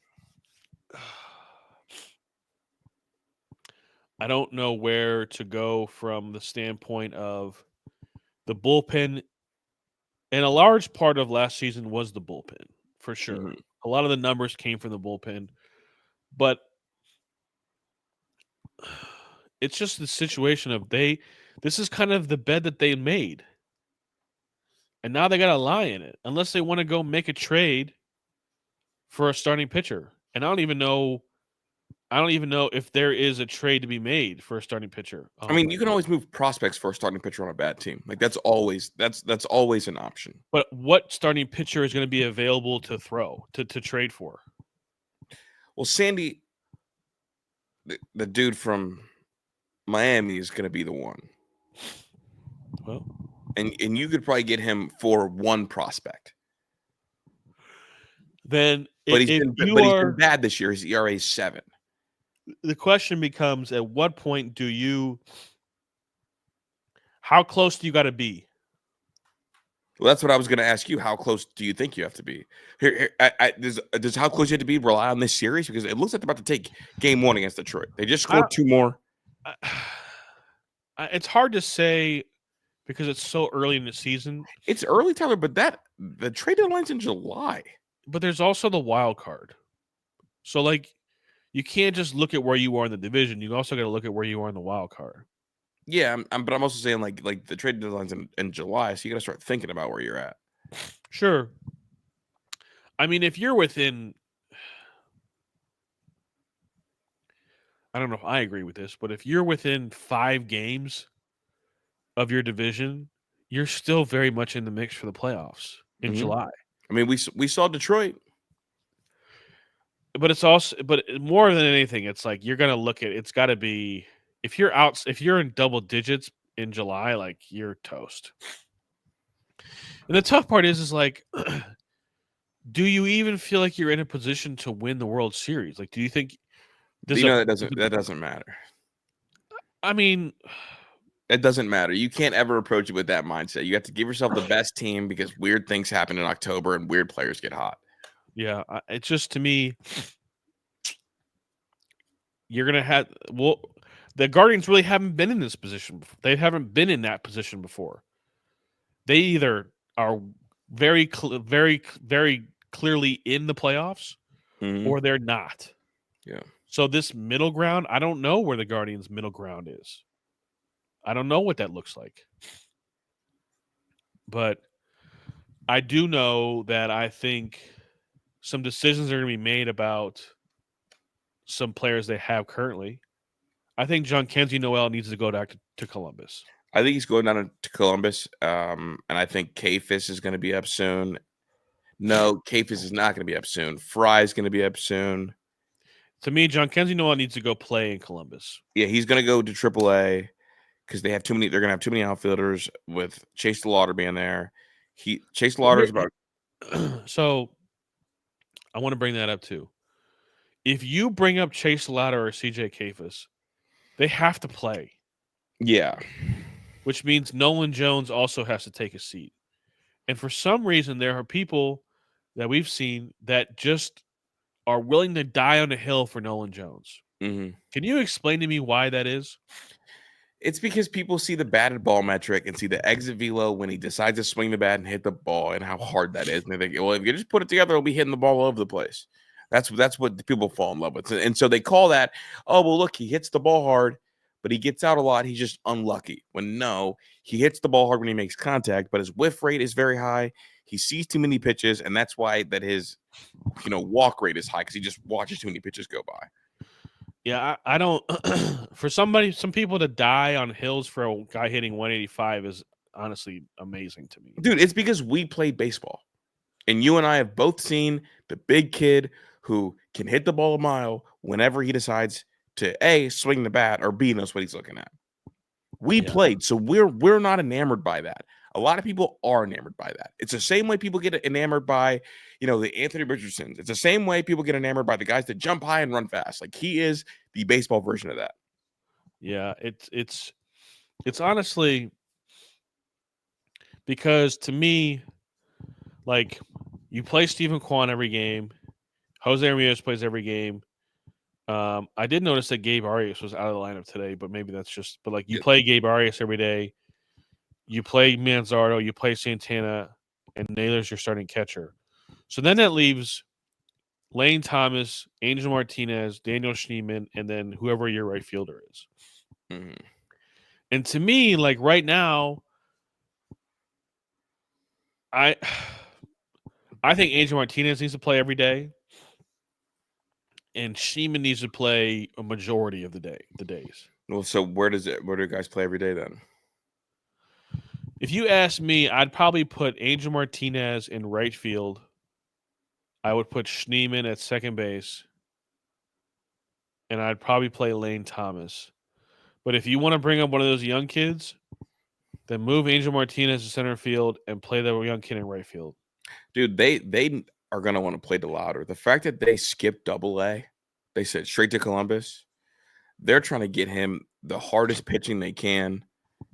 I don't know where to go from the standpoint of the bullpen. And a large part of last season was the bullpen, for sure. Mhm. A lot of the numbers came from the bullpen. But it's just the situation of this is kind of the bed that they made. And now they got to lie in it unless they want to go make a trade for a starting pitcher. And I don't even know if there is a trade to be made for a starting pitcher. I mean, you can always move prospects for a starting pitcher on a bad team. Like that's always an option. But what starting pitcher is going to be available to throw to trade for? Well, Sandy, the dude from Miami, is going to be the one. Well, and you could probably get him for one prospect. Then, but he's been bad this year. His ERA is 7. The question becomes: at what point how close do you got to be? Well, that's what I was going to ask you. How close do you think you have to be? Does how close you have to be rely on this series? Because it looks like they're about to take game 1 against Detroit. They just I scored 2 more. it's hard to say because it's so early in the season. It's early, Tyler, but the trade deadline's in July. But there's also the wild card. So like you can't just look at where you are in the division. You also got to look at where you are in the wild card. Yeah, but I'm also saying like the trade deadline's in July, so you got to start thinking about where you're at. Sure. I mean, if you're within, I don't know if I agree with this, but if you're within 5 games of your division, you're still very much in the mix for the playoffs in July. I mean, we saw Detroit. But it's also, but more than anything, it's like you're gonna look at. It's got to be if you're in double digits in July, like you're toast. And the tough part is like, do you even feel like you're in a position to win the World Series? Like, do you think? That doesn't matter. I mean, it doesn't matter. You can't ever approach it with that mindset. You have to give yourself the best team because weird things happen in October and weird players get hot. Yeah, it's just to me, you're gonna have the Guardians really haven't been in this position. They haven't been in that position before. They either are very, very, very clearly in the playoffs, or they're not. Yeah. So this middle ground, I don't know where the Guardians' middle ground is. I don't know what that looks like. But I do know that I think some decisions are going to be made about some players they have currently. I think Jhonkensy Noel needs to go back to Columbus. I think he's going down to Columbus, and I think Kafis is going to be up soon. No, Kafis is not going to be up soon. Fry is going to be up soon. To me, Jhonkensy Noel needs to go play in Columbus. Yeah, he's going to go to AAA because they have too many. They're going to have too many outfielders with Chase DeLauder being there. Chase DeLauder is about. So, I want to bring that up too. If you bring up Chase DeLauder or CJ Kafis, they have to play. Yeah. Which means Nolan Jones also has to take a seat. And for some reason, there are people that we've seen that just are willing to die on a hill for Nolan Jones. Mm-hmm. Can you explain to me why that is? It's because people see the batted ball metric and see the exit velo when he decides to swing the bat and hit the ball and how hard that is. And they think, well, if you just put it together, it'll be hitting the ball all over the place. That's what people fall in love with. And so they call that, oh, well, look, he hits the ball hard, but he gets out a lot. He's just unlucky. When no, he hits the ball hard when he makes contact, but his whiff rate is very high. He sees too many pitches, and that's why that his walk rate is high because he just watches too many pitches go by. Yeah, I don't. For some people to die on hills for a guy hitting 185 is honestly amazing to me. Dude, it's because we play baseball. And you and I have both seen the big kid who can hit the ball a mile whenever he decides to A, swing the bat, or B, knows what he's looking at. We played, so we're not enamored by that. A lot of people are enamored by that. It's the same way people get enamored by, the Anthony Richardsons. It's the same way people get enamored by the guys that jump high and run fast. Like he is the baseball version of that. Yeah, it's honestly because to me, like you play Stephen Kwan every game, Jose Ramirez plays every game. I did notice that Gabe Arias was out of the lineup today, but maybe that's just. But like you play Gabe Arias every day, you play Manzardo, you play Santana, and Naylor's your starting catcher. So then that leaves Lane Thomas, Angel Martinez, Daniel Schneemann, and then whoever your right fielder is. Mm-hmm. And to me, like right now, I think Angel Martinez needs to play every day, and Schneemann needs to play a majority of the days. Well, so where do guys play every day then? If you ask me, I'd probably put Angel Martinez in right field. I would put Schneemann at second base, and I'd probably play Lane Thomas. But if you want to bring up one of those young kids, then move Angel Martinez to center field and play the young kid in right field. Dude, they are going to want to play DeLauder. The fact that they skipped Double-A, they said straight to Columbus, they're trying to get him the hardest pitching they can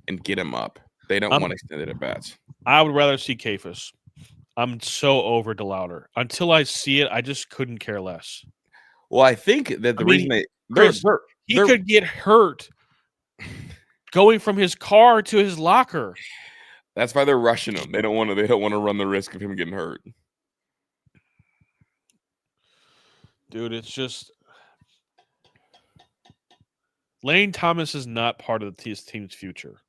and get him up. They don't want extended at bats. I would rather see Kafis. I'm so over DeLauder. Until I see it, I just couldn't care less. Well, I think that the reason he could get hurt going from his car to his locker. That's why they're rushing him. They don't want to run the risk of him getting hurt. Dude, it's just Lane Thomas is not part of the team's future.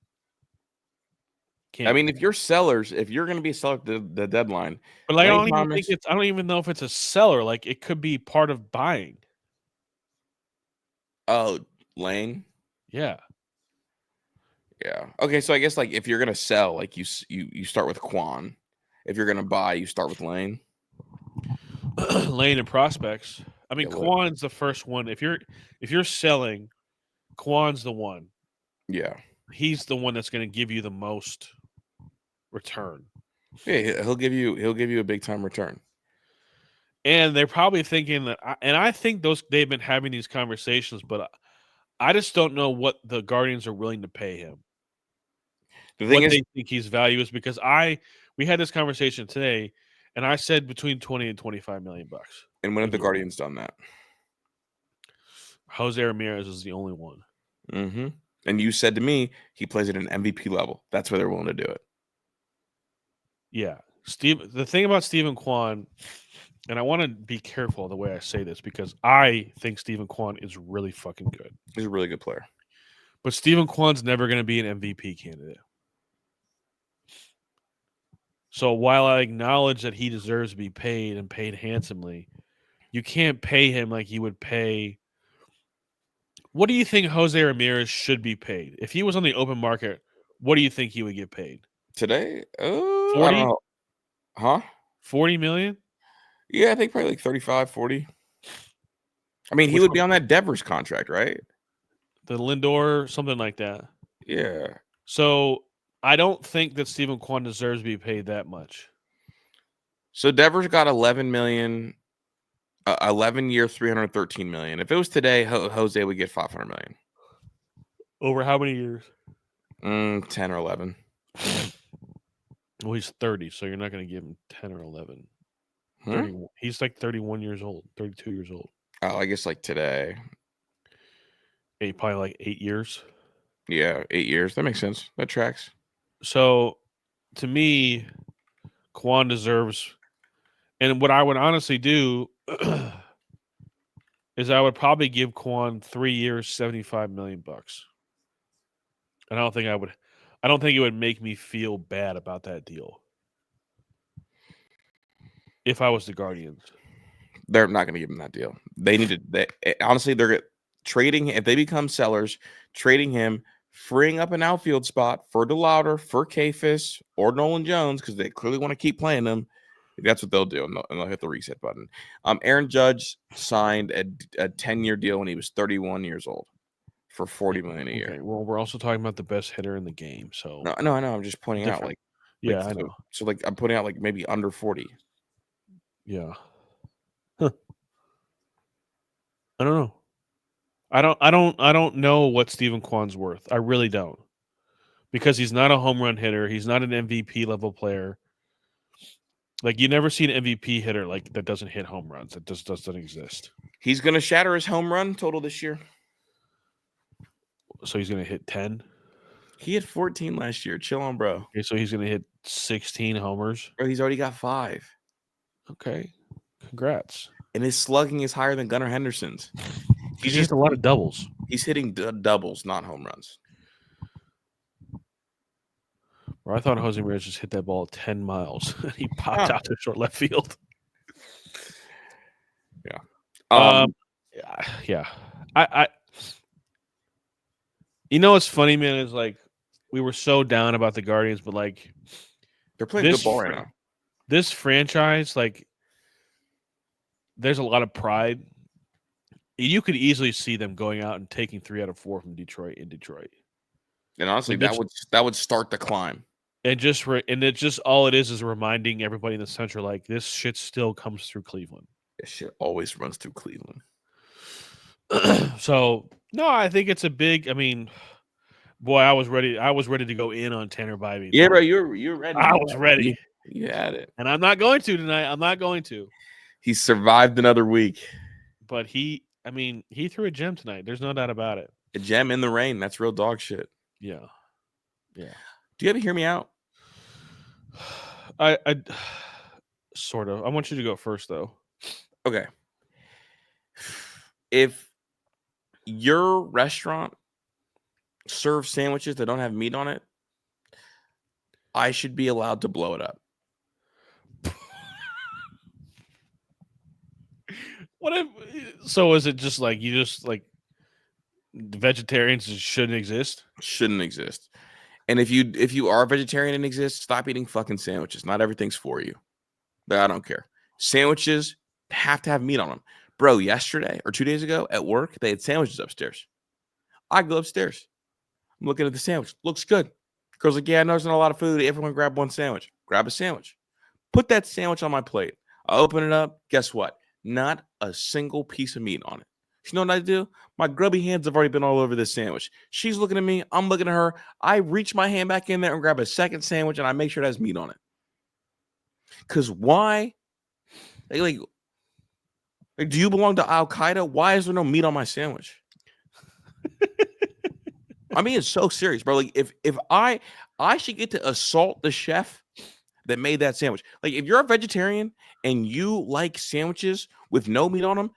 I mean, if you're going to be a seller at the deadline, but like, I don't even know if it's a seller. Like, it could be part of buying. Oh, Lane. Yeah. Yeah. Okay, so I guess like if you're gonna sell, like you start with Quan. If you're gonna buy, you start with Lane. Lane and prospects. I mean, Quan's the first one. If you're selling, Quan's the one. Yeah. He's the one that's going to give you the most return. Yeah, he'll give you a big time return. And they're probably thinking that, and I think they've been having these conversations, but I just don't know what the Guardians are willing to pay him. The thing what is, they think his value is, because we had this conversation today, and I said between 20 and 25 million bucks. And when have the Guardians done that? Jose Ramirez is the only one. Mm-hmm. And you said to me he plays at an MVP level. That's why they're willing to do it. Yeah, the thing about Stephen Kwan, and I want to be careful the way I say this because I think Stephen Kwan is really fucking good. He's a really good player. But Stephen Kwan's never going to be an MVP candidate. So while I acknowledge that he deserves to be paid and paid handsomely, you can't pay him like you would pay. What do you think Jose Ramirez should be paid? If he was on the open market, what do you think he would get paid? Today? 40? I don't know. Huh? 40 million? Yeah, I think probably like 35, 40. I mean, he would be on that Devers contract, right? The Lindor, something like that. Yeah. So I don't think that Stephen Kwan deserves to be paid that much. So Devers got 11 million, 11 years, 313 million. If it was today, Jose would get 500 million. Over how many years? 10 or 11. Well, he's 30, so you're not going to give him 10 or 11. 31. He's like 31 years old, 32 years old. Oh, I guess like today. Probably like 8 years. Yeah, 8 years. That makes sense. That tracks. So, to me, Kwan deserves, and what I would honestly do is I would probably give Kwan 3 years, 75 million bucks. And I don't think it would make me feel bad about that deal. If I was the Guardians. They're not going to give him that deal. They need to. Honestly, they're trading. If they become sellers, trading him, freeing up an outfield spot for DeLauder, for Kafis, or Nolan Jones, because they clearly want to keep playing them. That's what they'll do, and they'll hit the reset button. Aaron Judge signed a 10-year deal when he was 31 years old for $40 million a year. Okay, well, we're also talking about the best hitter in the game. So no, I know. I'm just pointing out, I know. So, like, I'm putting out like maybe under 40. Yeah. Huh. I don't know. I don't know what Stephen Kwan's worth. I really don't. Because he's not a home run hitter. He's not an MVP level player. Like, you never see an MVP hitter like that doesn't hit home runs. That just doesn't exist. He's going to shatter his home run total this year. So he's going to hit 10? He hit 14 last year. Chill on, bro. Okay, so he's going to hit 16 homers? Bro, he's already got 5. Okay. Congrats. And his slugging is higher than Gunnar Henderson's. He's just a lot of doubles. He's hitting doubles, not home runs. Or I thought Jose Ramirez just hit that ball 10 miles and he popped out to short left field. Yeah. Yeah. I you know what's funny, man, is like we were so down about the Guardians, but like they're playing good ball right now. This franchise, like, there's a lot of pride. You could easily see them going out and taking 3 out of 4 from Detroit in Detroit. And honestly, that would start the climb. And it's just all it is reminding everybody in the Central, like, this shit still comes through Cleveland. This shit always runs through Cleveland. So no, I think it's a big. I mean, Boy, I was ready. I was ready to go in on Tanner Bybee. Yeah, bro, you're ready. I was ready. You had it. And I'm not going to tonight. I'm not going to. He survived another week. But he threw a gem tonight. There's no doubt about it. A gem in the rain. That's real dog shit. Yeah. Yeah. Do you ever hear me out? I sort of. I want you to go first, though. Okay. If your restaurant serves sandwiches that don't have meat on it, I should be allowed to blow it up. What if? So is it just like you just like vegetarians shouldn't exist? Shouldn't exist. And if you are a vegetarian and exist, stop eating fucking sandwiches. Not everything's for you. But I don't care. Sandwiches have to have meat on them. Bro, yesterday or 2 days ago at work, they had sandwiches upstairs. I go upstairs. I'm looking at the sandwich. Looks good. Girl's like, yeah, I know there's not a lot of food. Everyone grab one sandwich. Grab a sandwich. Put that sandwich on my plate. I open it up. Guess what? Not a single piece of meat on it. You know what I do? My grubby hands have already been all over this sandwich. She's looking at me. I'm looking at her. I reach my hand back in there and grab a second sandwich, and I make sure it has meat on it. Because why? Like, do you belong to Al Qaeda? Why is there no meat on my sandwich? I mean, it's so serious, bro. Like, if I should get to assault the chef that made that sandwich. Like, if you're a vegetarian and you like sandwiches with no meat on them,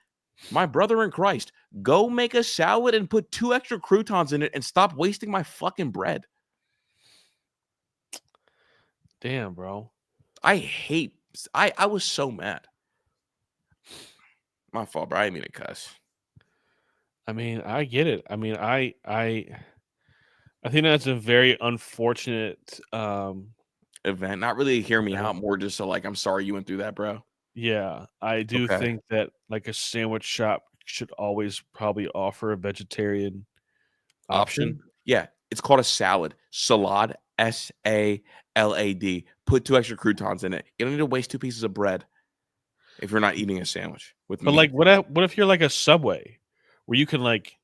my brother in Christ, go make a salad and put 2 extra croutons in it and stop wasting my fucking bread. Damn, bro. I was so mad. My fault, bro. I didn't mean to cuss. I mean, I get it. I mean, I think that's a very unfortunate Event. Not really hear me out, more just so like, I'm sorry you went through that, bro. yeah, I do Okay. think that like a sandwich shop should always probably offer a vegetarian option. Yeah, it's called a salad. Salad, SALAD. Put 2 extra croutons in it. You don't need to waste 2 pieces of bread if you're not eating a sandwich with But meat. like, what if you're like a Subway, where you can like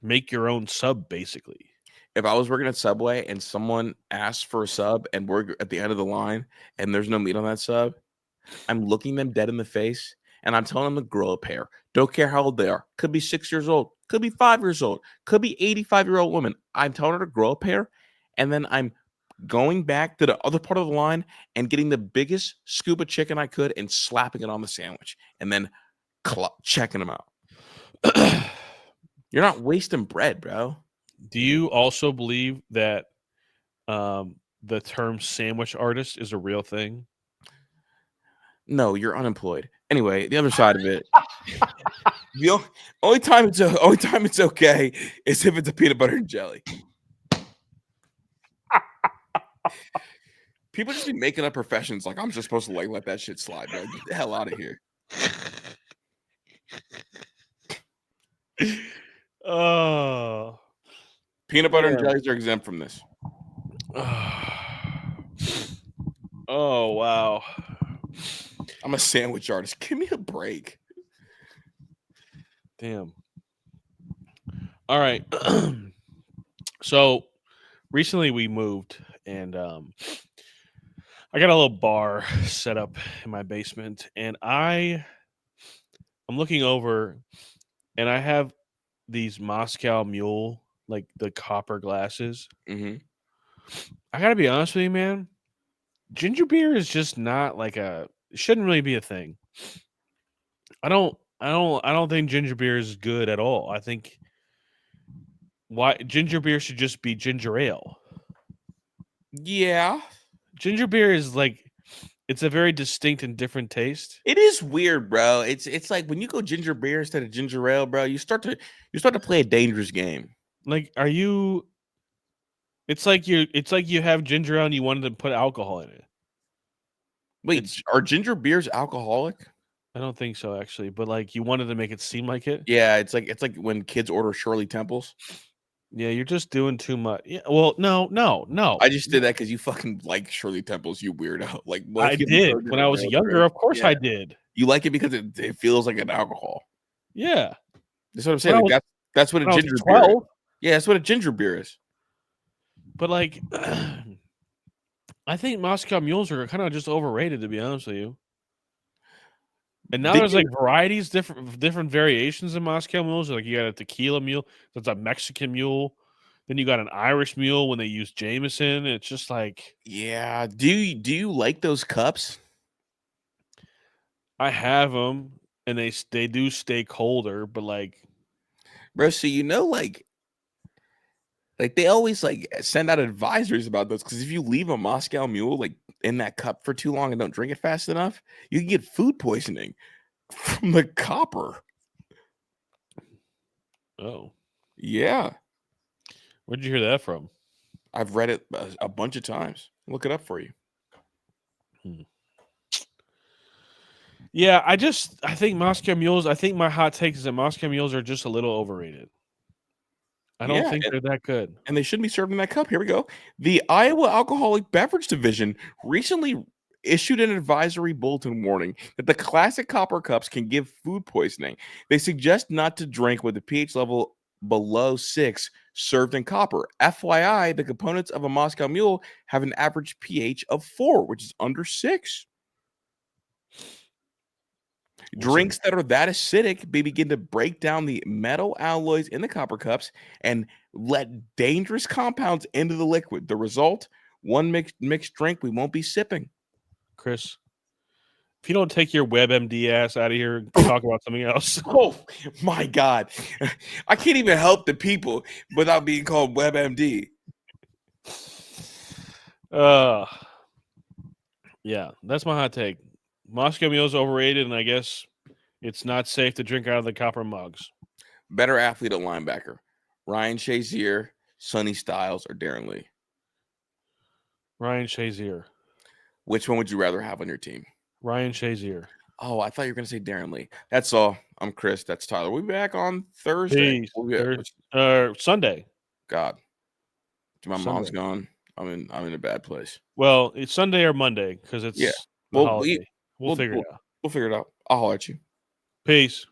make your own sub, basically? If I was working at Subway and someone asked for a sub and we're at the end of the line and there's no meat on that sub, I'm looking them dead in the face and I'm telling them to grow a pair. Don't care how old they are. Could be 6 years old. Could be 5 years old. Could be 85-year-old woman. I'm telling her to grow a pair, and then I'm going back to the other part of the line and getting the biggest scoop of chicken I could and slapping it on the sandwich and then checking them out. You're not wasting bread, bro. Do you also believe that the term sandwich artist is a real thing? No, you're unemployed. Anyway, the other side of it, the only time it's okay is if it's a peanut butter and jelly. People just be making up professions like I'm just supposed to like let that shit slide, bro. Get the hell out of here. Oh, Peanut butter and Yeah. jellies are exempt from this. oh wow. I'm a sandwich artist. Give me a break. Damn. All right. So recently we moved, and I got a little bar set up in my basement, and I'm looking over, and I have these Moscow Mule, like the copper glasses. Mm-hmm. I gotta be honest with you, man. Ginger beer is just not like it shouldn't really be a thing. I don't think ginger beer is good at all. I think ginger beer should just be ginger ale. Yeah. Ginger beer is like, it's a very distinct and different taste. It is weird, bro. It's like when you go ginger beer instead of ginger ale, bro, you start to play a dangerous game. Like, it's like you have ginger ale and you wanted to put alcohol in it. Wait, are ginger beers alcoholic? I don't think so, actually, but like you wanted to make it seem like it. Yeah, it's like when kids order Shirley Temples. Yeah, you're just doing too much. Yeah, well, no. I just did that because you fucking like Shirley Temples, you weirdo. Like, what I if you did ordered when a I was real younger. drink? Of course, Yeah. I did. You like it because it feels like an alcohol. Yeah, That's what I'm saying. When I Like, that's what a when I was ginger beer is. 12. Yeah, that's what a ginger beer is. But like, I think Moscow mules are kind of just overrated, to be honest with you. And now Did there's like you? varieties, different variations of Moscow mules. Like you got a tequila mule, there's a Mexican mule, then you got an Irish mule when they use Jameson. It's just like Yeah. Do you like those cups? I have them, and they do stay colder, but like Bro, so like they always like send out advisories about those because if you leave a Moscow Mule like in that cup for too long and don't drink it fast enough, you can get food poisoning from the copper. oh, Yeah, where'd you hear that from? I've read it a bunch of times. Look it up for you. Hmm. Yeah, I think Moscow mules. I think my hot take is that Moscow mules are just a little overrated. I don't Yeah, think they're that good. and they shouldn't be served in that cup. Here we go. The Iowa Alcoholic Beverage Division recently issued an advisory bulletin warning that the classic copper cups can give food poisoning. They suggest not to drink with a pH level below 6 served in copper. FYI, the components of a Moscow Mule have an average pH of 4, which is under 6. Listen, Drinks that are that acidic may begin to break down the metal alloys in the copper cups and let dangerous compounds into the liquid. The result, one mixed drink we won't be sipping. Chris, if you don't take your WebMD ass out of here and talk about something else. Oh my God. I can't even help the people without being called WebMD. Uh, yeah, that's my hot take. Moscow Mule's overrated, and I guess it's not safe to drink out of the copper mugs. Better athlete at linebacker. Ryan Shazier, Sonny Styles, or Darren Lee. Ryan Shazier. Which one would you rather have on your team? Ryan Shazier. Oh, I thought you were going to say Darren Lee. That's all. I'm Chris. That's Tyler. We'll be back on Thursday. Peace. We'll be, Sunday. God, my mom's Sunday. gone. I'm in a bad place. Well, it's Sunday or Monday because Yeah. it's the Well, holiday. We'll figure it out. we'll figure it out. I'll holler at you. Peace.